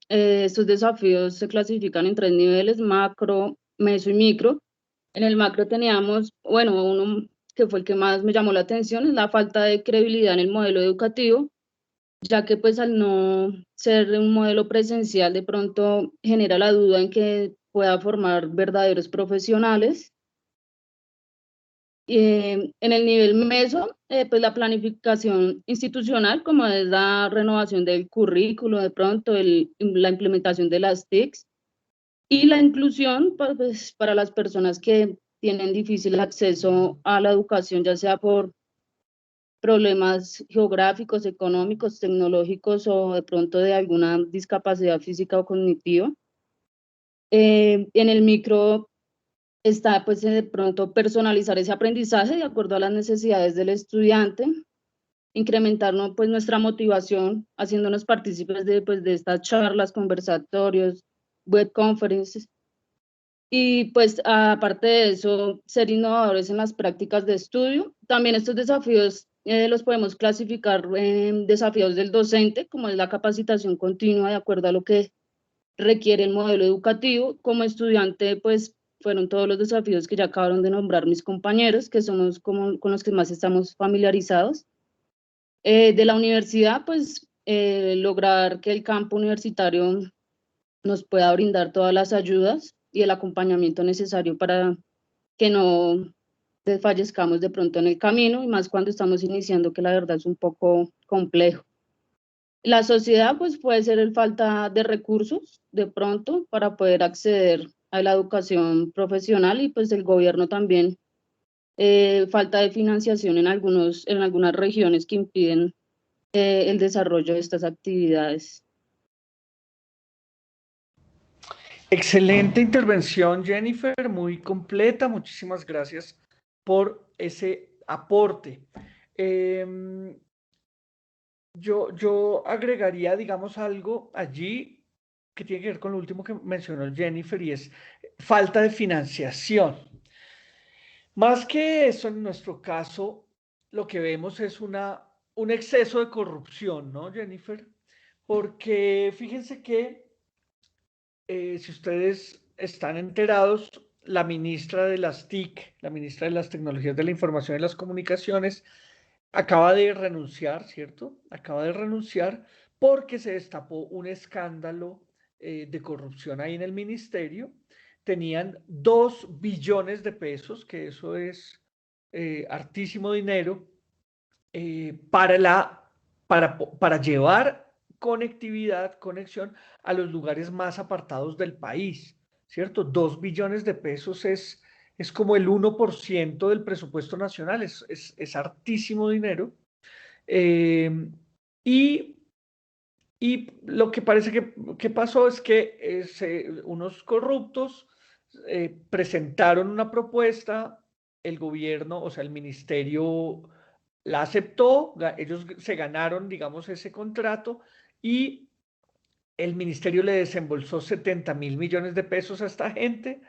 estos desafíos se clasifican en 3 niveles: macro, meso y micro. En el macro teníamos, bueno, uno que fue el que más me llamó la atención, es la falta de credibilidad en el modelo educativo, ya que pues al no ser un modelo presencial, de pronto genera la duda en que pueda formar verdaderos profesionales. En el nivel meso, pues la planificación institucional, como es la renovación del currículo, de pronto la implementación de las TICs, y la inclusión pues, para las personas que tienen difícil acceso a la educación, ya sea por problemas geográficos, económicos, tecnológicos o de pronto de alguna discapacidad física o cognitiva. En el micro está pues de pronto personalizar ese aprendizaje de acuerdo a las necesidades del estudiante, incrementar, ¿no?, pues nuestra motivación haciéndonos partícipes de estas charlas, conversatorios, web conferences. Y pues aparte de eso, ser innovadores en las prácticas de estudio. También estos desafíos los podemos clasificar en desafíos del docente, como es la capacitación continua de acuerdo a lo que requiere el modelo educativo. Como estudiante, pues fueron todos los desafíos que ya acabaron de nombrar mis compañeros, que somos con los que más estamos familiarizados. De la universidad, pues lograr que el campo universitario nos pueda brindar todas las ayudas y el acompañamiento necesario para que no desfallezcamos de pronto en el camino, y más cuando estamos iniciando, que la verdad es un poco complejo. La sociedad, pues puede ser el falta de recursos de pronto para poder acceder a la educación profesional, y pues el gobierno también, falta de financiación en algunas regiones que impiden el desarrollo de estas actividades. Excelente intervención, Jennifer, muy completa. Muchísimas gracias por ese aporte. Yo agregaría, digamos, algo allí que tiene que ver con lo último que mencionó Jennifer, y es falta de financiación. Más que eso, en nuestro caso, lo que vemos es un exceso de corrupción, ¿no, Jennifer? Porque fíjense que si ustedes están enterados, la ministra de las TIC, la ministra de las Tecnologías de la Información y las Comunicaciones, acaba de renunciar, ¿cierto? Acaba de renunciar porque se destapó un escándalo de corrupción ahí en el ministerio. Tenían 2 billones de pesos, que eso es hartísimo dinero, para llevar conectividad, conexión a los lugares más apartados del país, ¿cierto? 2 billones de pesos es como el 1% del presupuesto nacional, es hartísimo dinero. Y lo que parece que pasó es que unos corruptos presentaron una propuesta, el gobierno, o sea, el ministerio la aceptó, ellos se ganaron, digamos, ese contrato, y el ministerio le desembolsó 70.000 millones de pesos a esta gente,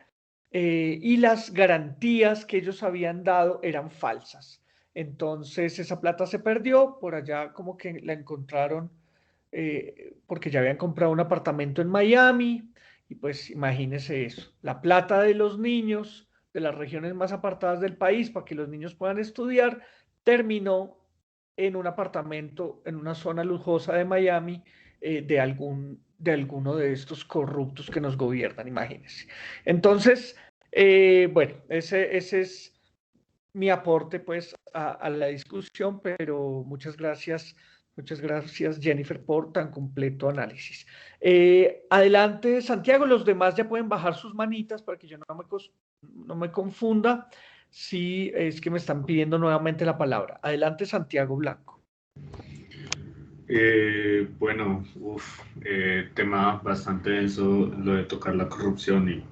y las garantías que ellos habían dado eran falsas. Entonces esa plata se perdió, por allá como que la encontraron porque ya habían comprado un apartamento en Miami, y pues imagínense eso, la plata de los niños de las regiones más apartadas del país para que los niños puedan estudiar, terminó en un apartamento en una zona lujosa de Miami, de alguno de estos corruptos que nos gobiernan, imagínense. Entonces, bueno, ese es mi aporte pues a la discusión, pero muchas gracias Jennifer por tan completo análisis. Adelante Santiago, los demás ya pueden bajar sus manitas para que yo no me confunda si es que me están pidiendo nuevamente la palabra. Adelante Santiago Blanco. Bueno, tema bastante denso lo de tocar la corrupción y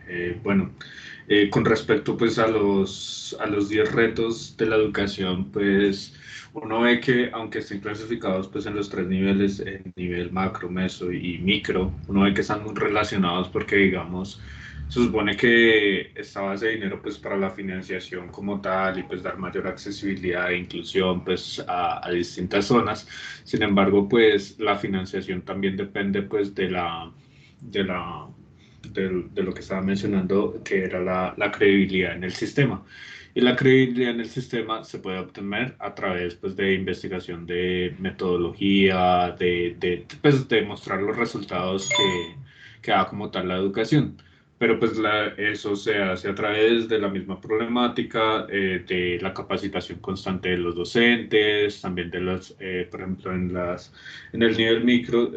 bueno, con respecto pues a los 10 retos de la educación, pues uno ve que aunque estén clasificados pues en los 3 niveles, el nivel macro, meso y micro, uno ve que están muy relacionados porque digamos, se supone que estaba ese dinero pues para la financiación como tal y pues dar mayor accesibilidad e inclusión pues a distintas zonas. Sin embargo, pues la financiación también depende pues de la de lo que estaba mencionando, que era la credibilidad en el sistema. Y la credibilidad en el sistema se puede obtener a través, pues, de investigación de metodología, pues, de mostrar los resultados que da como tal la educación. Pero pues eso se hace a través de la misma problemática, de la capacitación constante de los docentes, también de los, por ejemplo, en el nivel micro,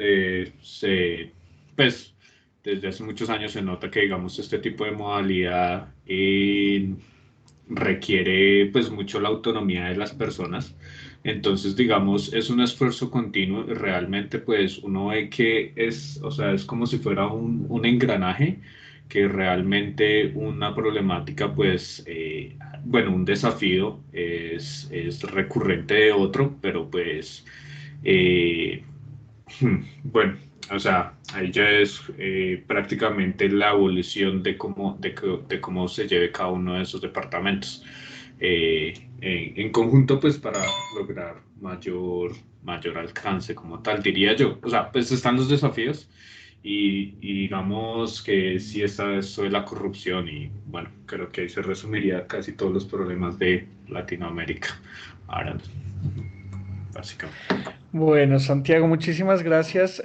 pues desde hace muchos años se nota que, digamos, este tipo de modalidad requiere pues mucho la autonomía de las personas. Entonces, digamos, es un esfuerzo continuo y realmente pues uno ve que es, o sea, es como si fuera un engranaje que realmente una problemática pues, bueno, un desafío es recurrente de otro, pero pues, eh, bueno, o sea, ahí ya es prácticamente la evolución de cómo se lleve cada uno de esos departamentos en conjunto, pues para lograr mayor alcance como tal, diría yo. O sea, pues están los desafíos y digamos que sí está esto de la corrupción y bueno, creo que ahí se resumiría casi todos los problemas de Latinoamérica. Ahora, básicamente. Bueno, Santiago, muchísimas gracias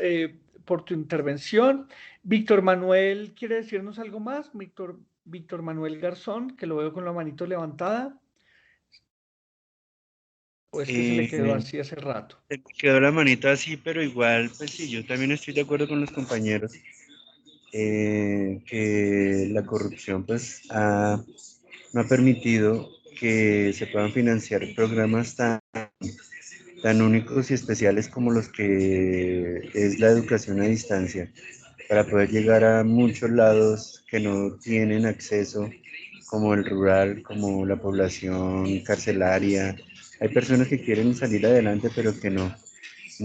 por tu intervención. Víctor Manuel, ¿quiere decirnos algo más? Víctor Manuel Garzón, que lo veo con la manito levantada. ¿O es que se le quedó así hace rato? Se me quedó la manita así, pero igual, pues sí, yo también estoy de acuerdo con los compañeros que la corrupción pues no ha permitido que se puedan financiar programas tan únicos y especiales como los que es la educación a distancia, para poder llegar a muchos lados que no tienen acceso, como el rural, como la población carcelaria. Hay personas que quieren salir adelante, pero que no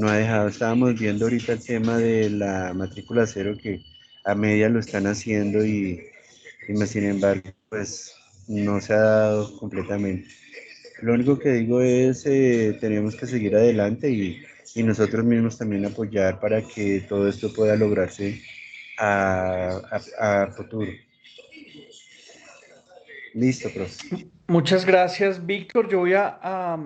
ha dejado. Estábamos viendo ahorita el tema de la matrícula cero, que a media lo están haciendo y sin embargo, pues no se ha dado completamente. Lo único que digo es, tenemos que seguir adelante y nosotros mismos también apoyar para que todo esto pueda lograrse a futuro. Listo, profe. Muchas gracias, Víctor. Yo voy a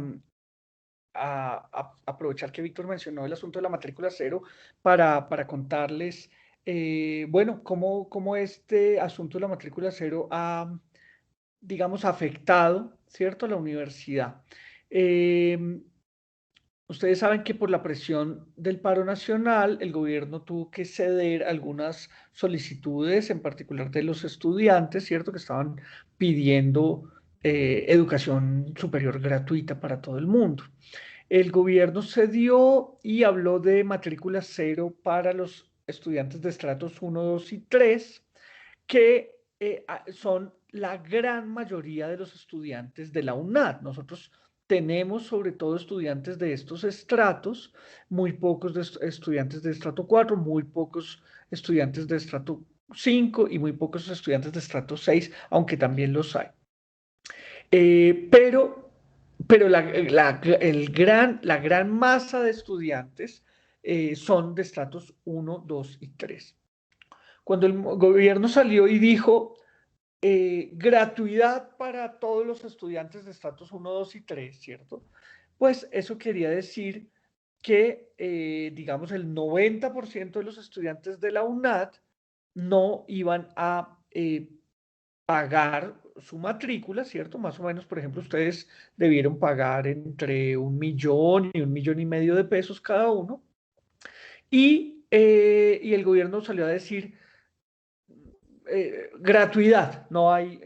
aprovechar que Víctor mencionó el asunto de la matrícula cero para contarles, bueno, cómo este asunto de la matrícula cero ha, digamos, afectado, ¿cierto?, a la universidad. Ustedes saben que por la presión del paro nacional, el gobierno tuvo que ceder algunas solicitudes, en particular de los estudiantes, ¿cierto?, que estaban pidiendo educación superior gratuita para todo el mundo. El gobierno cedió y habló de matrícula cero para los estudiantes de estratos 1, 2 y 3, que son la gran mayoría de los estudiantes de la UNAD. Nosotros tenemos sobre todo estudiantes de estos estratos, muy pocos estudiantes de estrato 4, muy pocos estudiantes de estrato 5 y muy pocos estudiantes de estrato 6, aunque también los hay. Pero la gran masa de estudiantes son de estratos 1, 2 y 3. Cuando el gobierno salió y dijo gratuidad para todos los estudiantes de estratos 1, 2 y 3, ¿cierto? Pues eso quería decir que, digamos, el 90% de los estudiantes de la UNAD no iban a pagar su matrícula, ¿cierto? Más o menos, por ejemplo, ustedes debieron pagar entre 1 millón y 1,5 millones de pesos cada uno. Y el gobierno salió a decir gratuidad, no hay,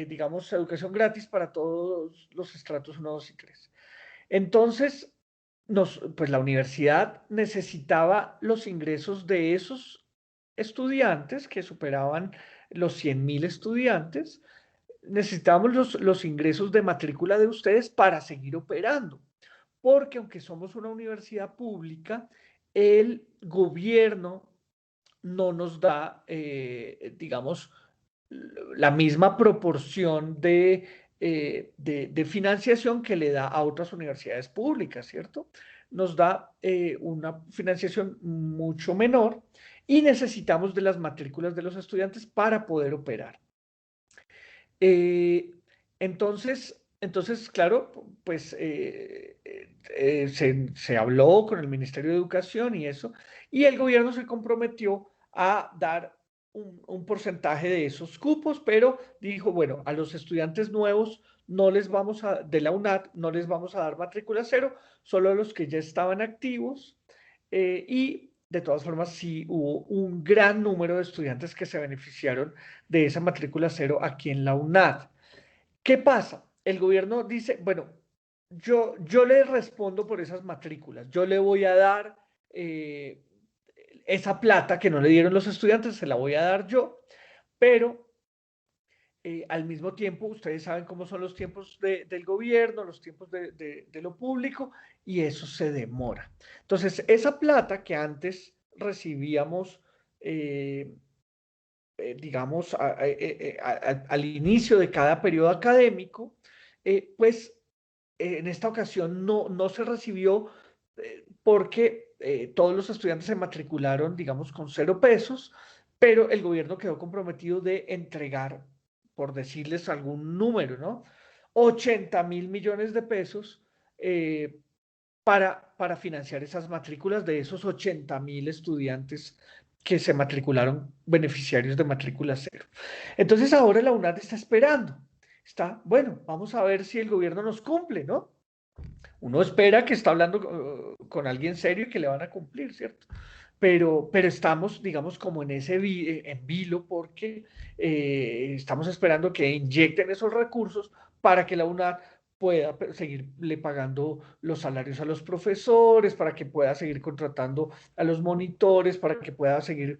digamos, educación gratis para todos los estratos 1, 2 y 3. Entonces, pues la universidad necesitaba los ingresos de esos estudiantes que superaban los 100,000 estudiantes. Necesitábamos los ingresos de matrícula de ustedes para seguir operando, porque aunque somos una universidad pública, el gobierno no nos da, digamos, la misma proporción de financiación que le da a otras universidades públicas, ¿cierto? Nos da una financiación mucho menor y necesitamos de las matrículas de los estudiantes para poder operar. Entonces, claro, pues se habló con el Ministerio de Educación y eso, y el gobierno se comprometió a dar un porcentaje de esos cupos, pero dijo, bueno, a los estudiantes nuevos no les vamos a, de la UNAD, no les vamos a dar matrícula cero, solo a los que ya estaban activos, y de todas formas sí hubo un gran número de estudiantes que se beneficiaron de esa matrícula cero aquí en la UNAD. ¿Qué pasa? El gobierno dice, bueno, yo le respondo por esas matrículas, yo le voy a dar esa plata que no le dieron los estudiantes, se la voy a dar yo, pero al mismo tiempo, ustedes saben cómo son los tiempos del gobierno, los tiempos de lo público, y eso se demora. Entonces, esa plata que antes recibíamos, digamos, al inicio de cada periodo académico, pues en esta ocasión no se recibió porque todos los estudiantes se matricularon, digamos, con 0 pesos, pero el gobierno quedó comprometido de entregar, por decirles algún número, ¿no? 80.000 millones de pesos para financiar esas matrículas de esos 80.000 estudiantes que se matricularon, beneficiarios de matrícula cero. Entonces ahora la UNAD está esperando. Bueno, vamos a ver si el gobierno nos cumple, ¿no? Uno espera que está hablando con alguien serio y que le van a cumplir, ¿cierto? Pero estamos, digamos, como en ese en vilo porque estamos esperando que inyecten esos recursos para que la UNAD pueda seguirle pagando los salarios a los profesores, para que pueda seguir contratando a los monitores, para que pueda seguir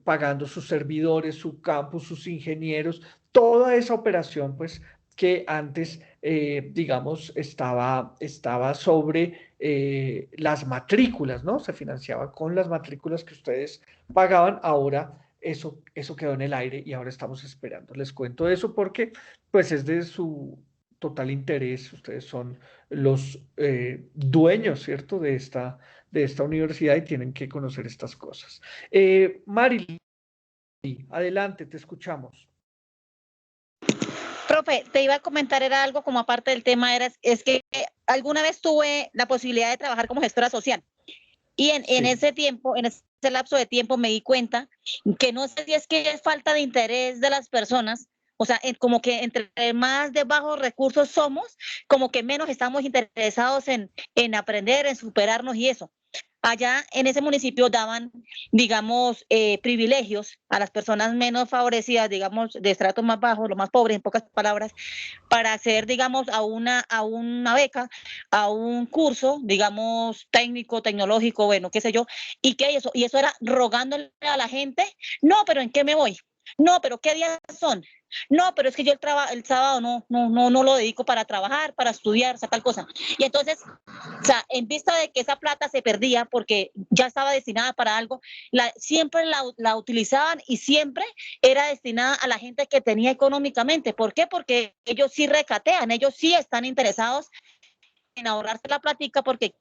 pagando sus servidores, su campus, sus ingenieros, toda esa operación, pues, que antes, digamos, estaba sobre las matrículas, ¿no? Se financiaba con las matrículas que ustedes pagaban. Ahora eso quedó en el aire y ahora estamos esperando. Les cuento eso porque, pues, es de su total interés. Ustedes son los dueños, ¿cierto?, de esta universidad y tienen que conocer estas cosas. Marilyn, adelante, te escuchamos. Profe, te iba a comentar, era algo como aparte del tema, es que alguna vez tuve la posibilidad de trabajar como gestora social y en ese tiempo, en ese lapso de tiempo me di cuenta que no sé si es que es falta de interés de las personas, o sea, como que entre más de bajos recursos somos, como que menos estamos interesados en aprender, en superarnos y eso. Allá en ese municipio daban, digamos, privilegios a las personas menos favorecidas, digamos, de estratos más bajos, los más pobres, en pocas palabras, para acceder, digamos, a una beca, a un curso, digamos, técnico, tecnológico, bueno, qué sé yo, y eso era rogándole a la gente, no, pero ¿en qué me voy? No, pero ¿qué días son? No, pero es que yo el sábado no lo dedico para trabajar, para estudiar, o sea, tal cosa. Y entonces, o sea, en vista de que esa plata se perdía porque ya estaba destinada para algo, siempre la utilizaban y siempre era destinada a la gente que tenía económicamente. ¿Por qué? Porque ellos sí recatean, ellos sí están interesados en ahorrarse la platica porque,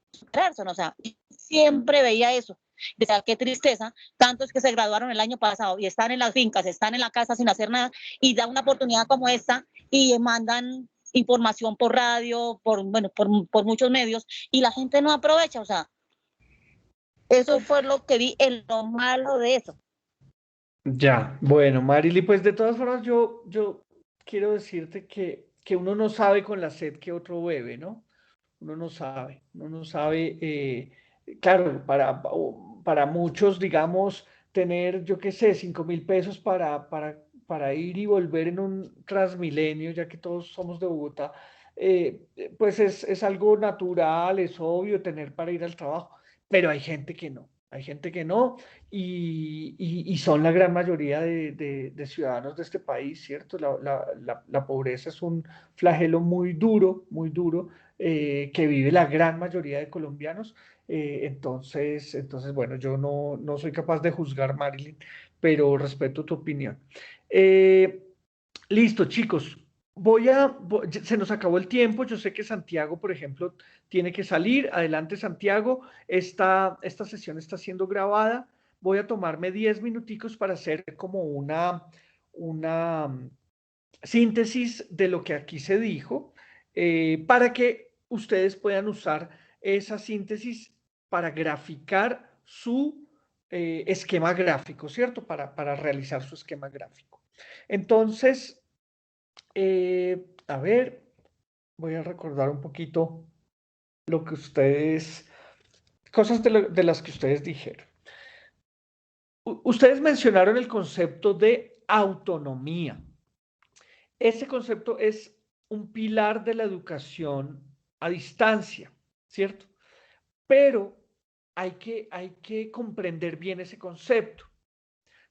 o sea, siempre veía eso. O sea, qué tristeza, tantos que se graduaron el año pasado y están en las fincas, están en la casa sin hacer nada y da una oportunidad como esta y mandan información por radio, por muchos medios y la gente no aprovecha, o sea, eso fue lo que vi en lo malo de eso. Ya, bueno, Marily, pues de todas formas yo quiero decirte que uno no sabe con la sed que otro bebe, ¿no? Uno no sabe, claro, para muchos, digamos, tener, yo qué sé, 5.000 pesos para ir y volver en un Transmilenio, ya que todos somos de Bogotá, pues es algo natural, es obvio tener para ir al trabajo, pero hay gente que no. Hay gente que no, y son la gran mayoría de ciudadanos de este país, ¿cierto? La pobreza es un flagelo muy duro, que vive la gran mayoría de colombianos. Entonces, bueno, yo no soy capaz de juzgar, Marilyn, pero respeto tu opinión. Listo, chicos. Se nos acabó el tiempo. Yo sé que Santiago, por ejemplo, tiene que salir. Adelante, Santiago. Esta sesión está siendo grabada. voy a tomarme 10 minuticos para hacer como una síntesis de lo que aquí se dijo, para que ustedes puedan usar esa síntesis para graficar su esquema gráfico, ¿cierto? Para realizar su esquema gráfico. Entonces, a ver, voy a recordar un poquito lo que ustedes, cosas de las que ustedes dijeron. Ustedes mencionaron el concepto de autonomía. Ese concepto es un pilar de la educación a distancia, ¿cierto? Pero hay que comprender bien ese concepto,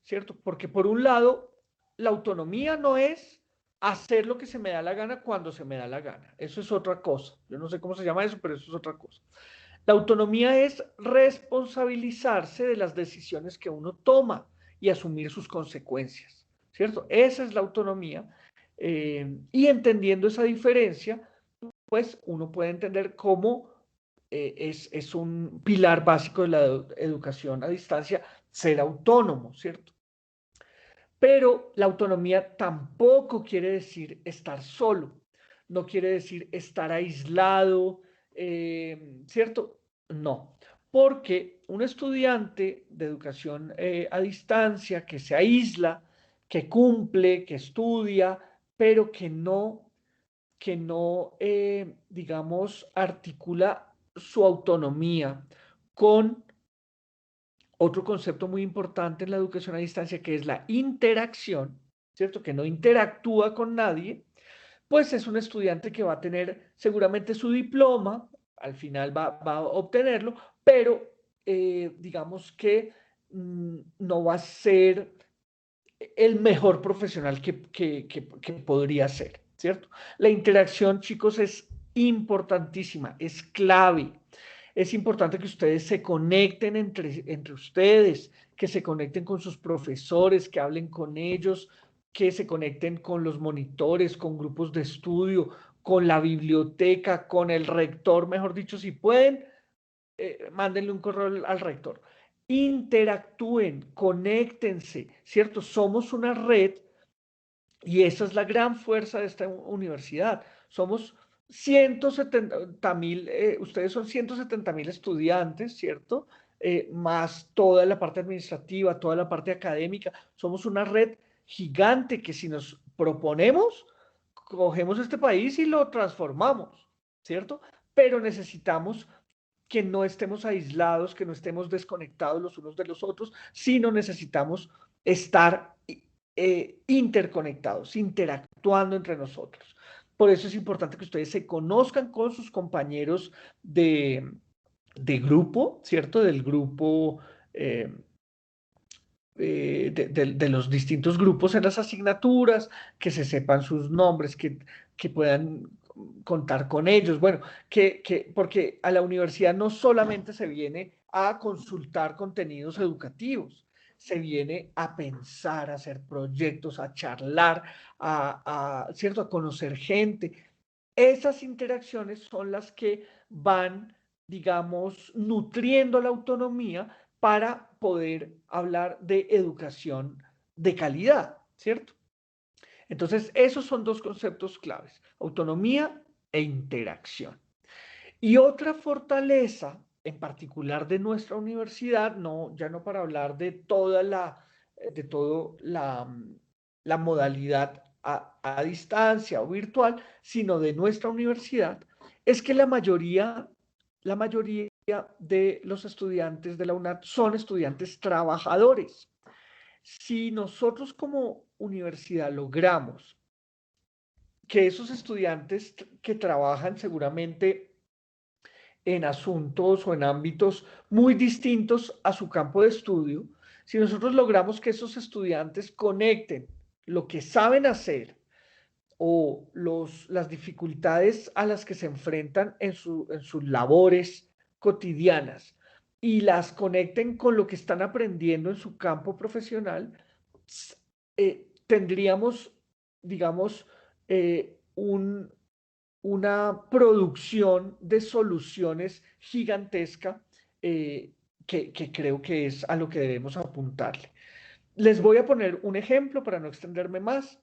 ¿cierto? Porque por un lado, la autonomía no es hacer lo que se me da la gana cuando se me da la gana. Eso es otra cosa. Yo no sé cómo se llama eso, pero eso es otra cosa. La autonomía es responsabilizarse de las decisiones que uno toma y asumir sus consecuencias, ¿cierto? Esa es la autonomía. Y entendiendo esa diferencia, pues uno puede entender cómo es un pilar básico de la educación a distancia ser autónomo, ¿cierto? Pero la autonomía tampoco quiere decir estar solo, no quiere decir estar aislado, ¿cierto? No, porque un estudiante de educación a distancia que se aísla, que cumple, que estudia, pero que no, digamos, articula su autonomía con otro concepto muy importante en la educación a distancia, que es la interacción, ¿cierto? Que no interactúa con nadie, pues es un estudiante que va a tener seguramente su diploma, al final va a obtenerlo, pero digamos que no va a ser el mejor profesional que podría ser, ¿cierto? La interacción, chicos, es importantísima, es clave. Es importante que ustedes se conecten entre ustedes, que se conecten con sus profesores, que hablen con ellos, que se conecten con los monitores, con grupos de estudio, con la biblioteca, con el rector, mejor dicho, si pueden, mándenle un correo al rector. Interactúen, conéctense, ¿cierto? Somos una red y esa es la gran fuerza de esta universidad. Somos 170.000, ustedes son 170.000 estudiantes, ¿cierto? Más toda la parte administrativa, toda la parte académica. Somos una red gigante que si nos proponemos, cogemos este país y lo transformamos, ¿cierto? Pero necesitamos que no estemos aislados, que no estemos desconectados los unos de los otros, sino necesitamos estar interconectados, interactuando entre nosotros. Por eso es importante que ustedes se conozcan con sus compañeros de grupo, ¿cierto? Del grupo, de los distintos grupos en las asignaturas, que se sepan sus nombres, que puedan contar con ellos. Bueno, porque a la universidad no solamente se viene a consultar contenidos educativos, se viene a pensar, a hacer proyectos, a charlar, ¿cierto? A conocer gente. Esas interacciones son las que van, digamos, nutriendo la autonomía para poder hablar de educación de calidad, ¿cierto? Entonces, esos son dos conceptos claves, autonomía e interacción. Y otra fortaleza, en particular de nuestra universidad, ya no para hablar de toda la modalidad a distancia o virtual, sino de nuestra universidad, es que la mayoría de los estudiantes de la UNAD son estudiantes trabajadores. Si nosotros como universidad logramos que esos estudiantes que trabajan seguramente en asuntos o en ámbitos muy distintos a su campo de estudio, si nosotros logramos que esos estudiantes conecten lo que saben hacer o las dificultades a las que se enfrentan en sus labores cotidianas y las conecten con lo que están aprendiendo en su campo profesional, tendríamos, digamos, una producción de soluciones gigantesca que creo que es a lo que debemos apuntarle. Les voy a poner un ejemplo para no extenderme más.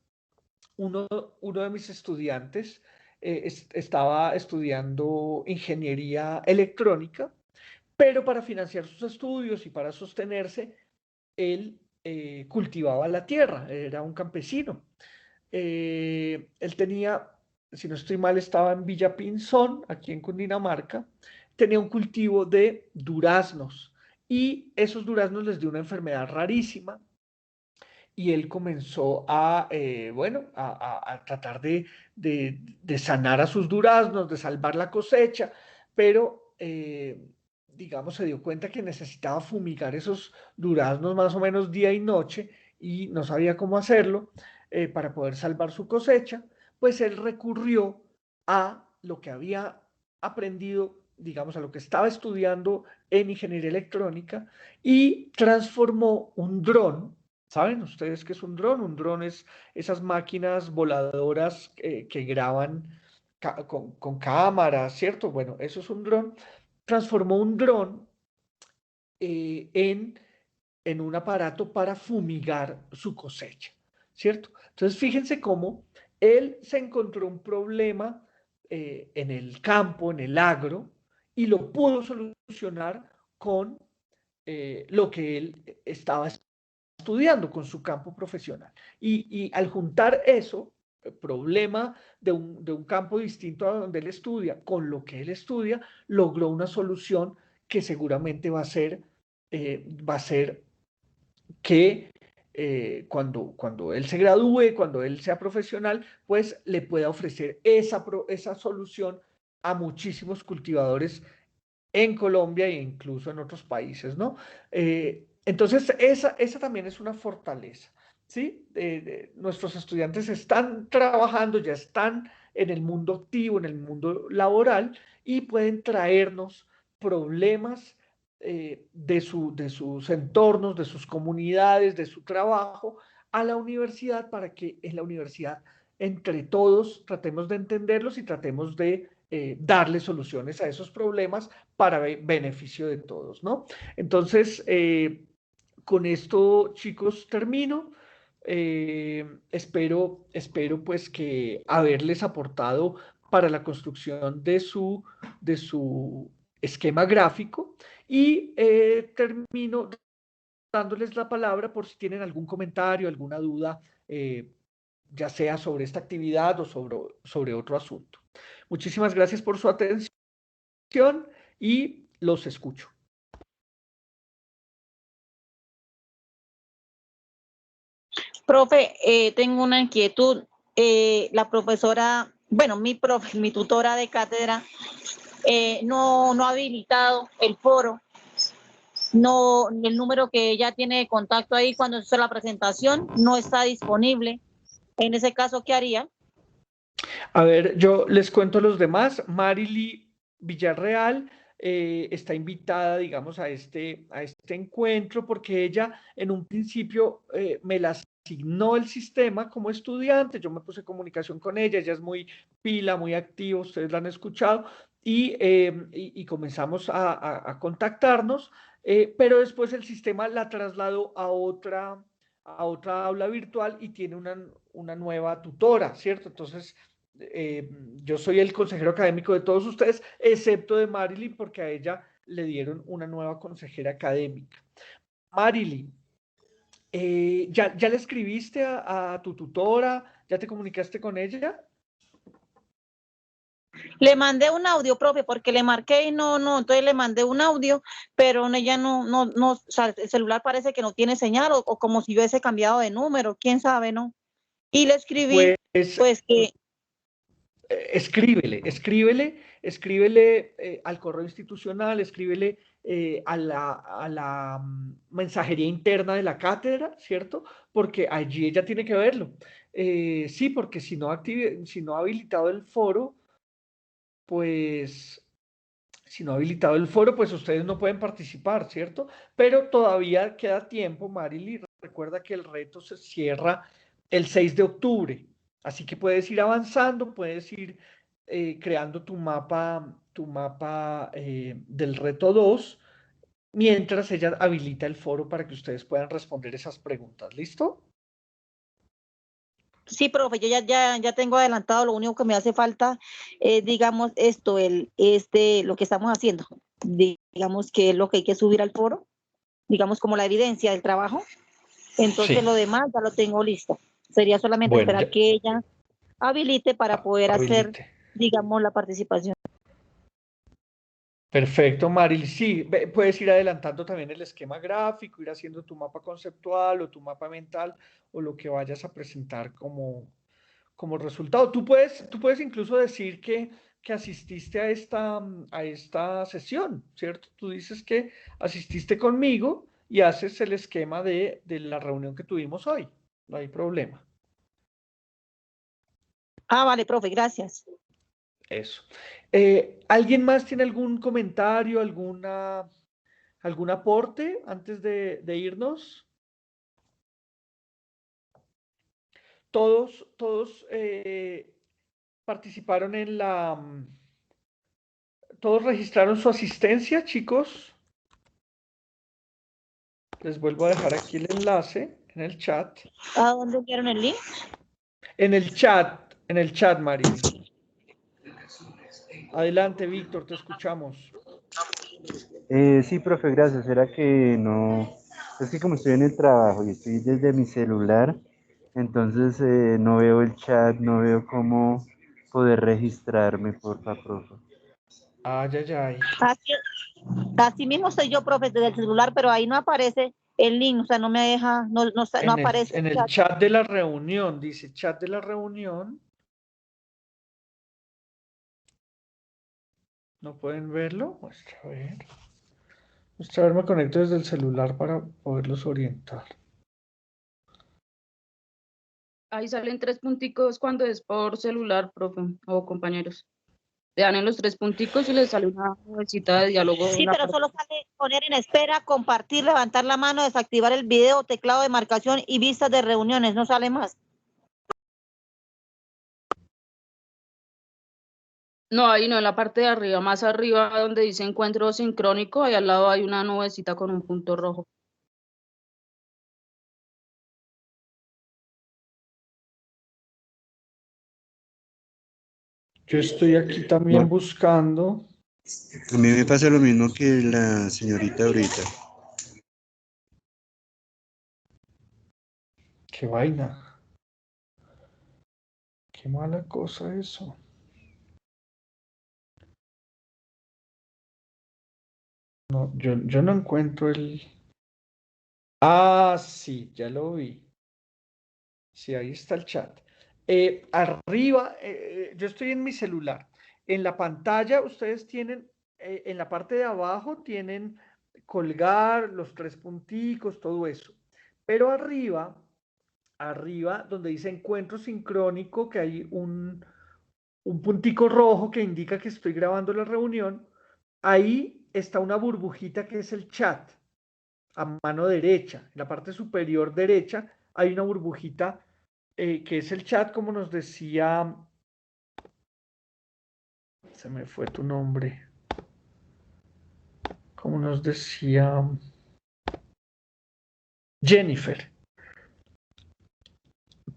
Uno de mis estudiantes estaba estudiando ingeniería electrónica, pero para financiar sus estudios y para sostenerse, él cultivaba la tierra, era un campesino. Él tenía, si no estoy mal, estaba en Villa Pinzón, aquí en Cundinamarca, tenía un cultivo de duraznos y esos duraznos les dio una enfermedad rarísima y él comenzó a, bueno, a tratar de sanar a sus duraznos, de salvar la cosecha, pero, digamos, se dio cuenta que necesitaba fumigar esos duraznos más o menos día y noche y no sabía cómo hacerlo para poder salvar su cosecha, pues él recurrió a lo que había aprendido, digamos, a lo que estaba estudiando en ingeniería electrónica y transformó un dron. ¿Saben ustedes qué es un dron? Un dron es esas máquinas voladoras que graban con cámaras, ¿cierto? Bueno, eso es un dron. Transformó un dron eh, en, en un aparato para fumigar su cosecha, ¿cierto? Entonces, fíjense cómo él se encontró un problema en el campo, en el agro, y lo pudo solucionar con lo que él estaba estudiando, con su campo profesional. Y al juntar eso, el problema de un campo distinto a donde él estudia, con lo que él estudia, logró una solución que seguramente va a ser que cuando él se gradúe, cuando él sea profesional, pues le pueda ofrecer esa solución a muchísimos cultivadores en Colombia e incluso en otros países, ¿no? Entonces, esa también es una fortaleza, ¿sí? Nuestros estudiantes están trabajando, ya están en el mundo activo, en el mundo laboral, y pueden traernos problemas de sus entornos, de sus comunidades, de su trabajo, a la universidad para que en la universidad, entre todos, tratemos de entenderlos y tratemos de darle soluciones a esos problemas para beneficio de todos, ¿no? Entonces, con esto, chicos, termino. Espero pues que haberles aportado para la construcción de su esquema gráfico y termino dándoles la palabra por si tienen algún comentario, alguna duda, ya sea sobre esta actividad o sobre otro asunto. Muchísimas gracias por su atención y los escucho. Profe, tengo una inquietud. La profesora, bueno, mi tutora de cátedra, no ha habilitado el foro. No, el número que ella tiene de contacto ahí cuando se hizo la presentación no está disponible. En ese caso, ¿qué haría? A ver, yo les cuento a los demás. Marily Villarreal está invitada, digamos, a este encuentro porque ella en un principio me la asignó el sistema como estudiante. Yo me puse en comunicación con ella es muy pila, muy activa, ustedes la han escuchado, y comenzamos a contactarnos, pero después el sistema la trasladó a otra aula virtual y tiene una nueva tutora, ¿cierto? Entonces, yo soy el consejero académico de todos ustedes, excepto de Marilyn, porque a ella le dieron una nueva consejera académica. Marilyn, ¿ya le escribiste a tu tutora? ¿Ya te comunicaste con ella? Le mandé un audio, profe, porque le marqué y no, entonces le mandé un audio, pero ella no, o sea, el celular parece que no tiene señal o como si yo hubiese cambiado de número, quién sabe, ¿no? Y le escribí, pues que... Escríbele al correo institucional, escríbele a la mensajería interna de la cátedra, ¿cierto? Porque allí ella tiene que verlo. Sí, porque si no ha habilitado el foro, pues ustedes no pueden participar, ¿cierto? Pero todavía queda tiempo, Marily. Recuerda que el reto se cierra el 6 de octubre. Así que puedes ir avanzando, puedes ir creando tu mapa del reto 2 mientras ella habilita el foro para que ustedes puedan responder esas preguntas. ¿Listo? Sí, profe, yo ya tengo adelantado, lo único que me hace falta es, digamos, esto, lo que estamos haciendo, digamos que es lo que hay que subir al foro, digamos como la evidencia del trabajo, entonces Sí. lo demás ya lo tengo listo. Sería solamente Bueno, esperar que ella habilite para poder hacer, habilite. digamos, la participación. Perfecto, Maril. Sí, puedes ir adelantando también el esquema gráfico, ir haciendo tu mapa conceptual o tu mapa mental o lo que vayas a presentar como resultado. Tú puedes incluso decir que asististe a esta sesión, ¿cierto? Tú dices que asististe conmigo y haces el esquema de la reunión que tuvimos hoy. No hay problema. Ah, vale, profe, gracias. Eso. ¿Alguien más tiene algún comentario, algún aporte antes de irnos? Todos participaron todos registraron su asistencia, chicos. Les vuelvo a dejar aquí el enlace en el chat. ¿A dónde enviaron el link? En el chat, Marilyn. Adelante, Víctor, te escuchamos. Sí, profe, gracias. Era que no, es que como estoy en el trabajo y estoy desde mi celular, entonces no veo el chat, no veo cómo poder registrarme, porfa, profe. Ay, ay, ay. Así mismo soy yo, profe, desde el celular, pero ahí no aparece el link, o sea, no me deja, no aparece. En el chat de la reunión, dice chat de la reunión. ¿No pueden verlo? Muestra a ver. Muestra a ver, me conecto desde el celular para poderlos orientar. Ahí salen 3 punticos cuando es por celular, profe, o compañeros. Le dan en los 3 punticos y les sale una nubecita de diálogo. Sí, pero solo sale poner en espera, compartir, levantar la mano, desactivar el video, teclado de marcación y vistas de reuniones, no sale más. No, ahí no, en la parte de arriba, más arriba donde dice encuentro sincrónico, ahí al lado hay una nubecita con un punto rojo. Yo estoy aquí también buscando. A mí me pasa lo mismo que la señorita ahorita. Qué vaina. Qué mala cosa eso. No, yo no encuentro el... Ah, sí, ya lo vi. Sí, ahí está el chat. Arriba, yo estoy en mi celular. En la pantalla ustedes tienen, en la parte de abajo tienen colgar, los 3 punticos, todo eso. Pero arriba, donde dice encuentro sincrónico, que hay un puntico rojo que indica que estoy grabando la reunión, ahí está una burbujita que es el chat. A mano derecha, en la parte superior derecha, hay una burbujita que es el chat, como nos decía, se me fue tu nombre, como nos decía Jennifer.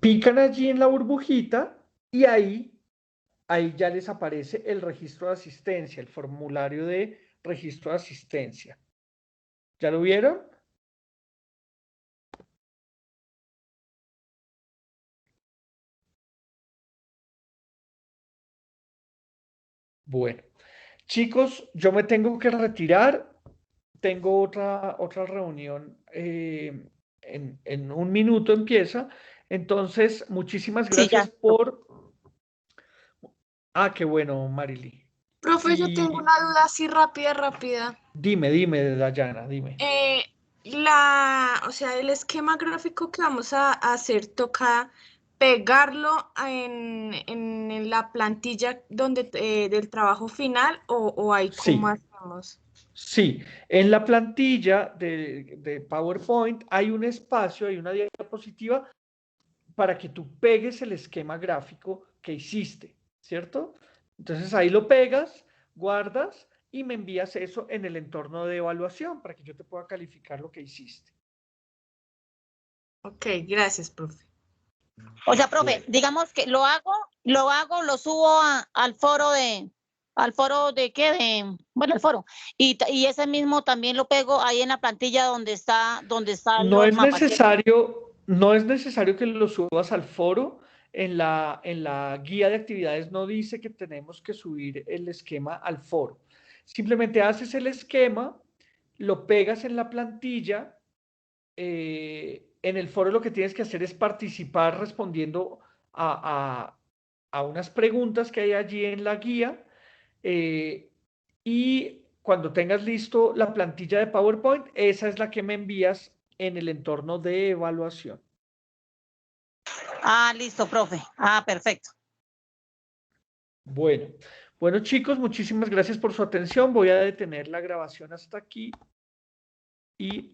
Pican allí en la burbujita y ahí ya les aparece el registro de asistencia, el formulario de registro de asistencia. ¿Ya lo vieron? Bueno, chicos, yo me tengo que retirar. Tengo otra reunión en un minuto empieza. Entonces, muchísimas Sí, gracias ya. por... Ah, qué bueno, Marily. Profe, yo tengo Y una duda así rápida. dime, Dayana, dime. O sea, el esquema gráfico que vamos a hacer toca pegarlo en la plantilla donde del trabajo final o hay cómo Sí, hacemos. sí. En la plantilla de PowerPoint hay un espacio, hay una diapositiva para que tú pegues el esquema gráfico que hiciste, ¿cierto? Entonces ahí lo pegas, guardas y me envías eso en el entorno de evaluación para que yo te pueda calificar lo que hiciste. Ok, gracias, profe. O sea, profe, Bueno. digamos que lo subo al foro bueno, el foro. Y ese mismo también lo pego ahí en la plantilla donde está No los es mapas, ¿cierto? no es necesario que lo subas al foro. En la guía de actividades no dice que tenemos que subir el esquema al foro. Simplemente haces el esquema, lo pegas en la plantilla. En el foro lo que tienes que hacer es participar respondiendo a unas preguntas que hay allí en la guía. Y cuando tengas listo la plantilla de PowerPoint, esa es la que me envías en el entorno de evaluación. Ah, listo, profe. Ah, perfecto. Bueno chicos, muchísimas gracias por su atención. Voy a detener la grabación hasta aquí y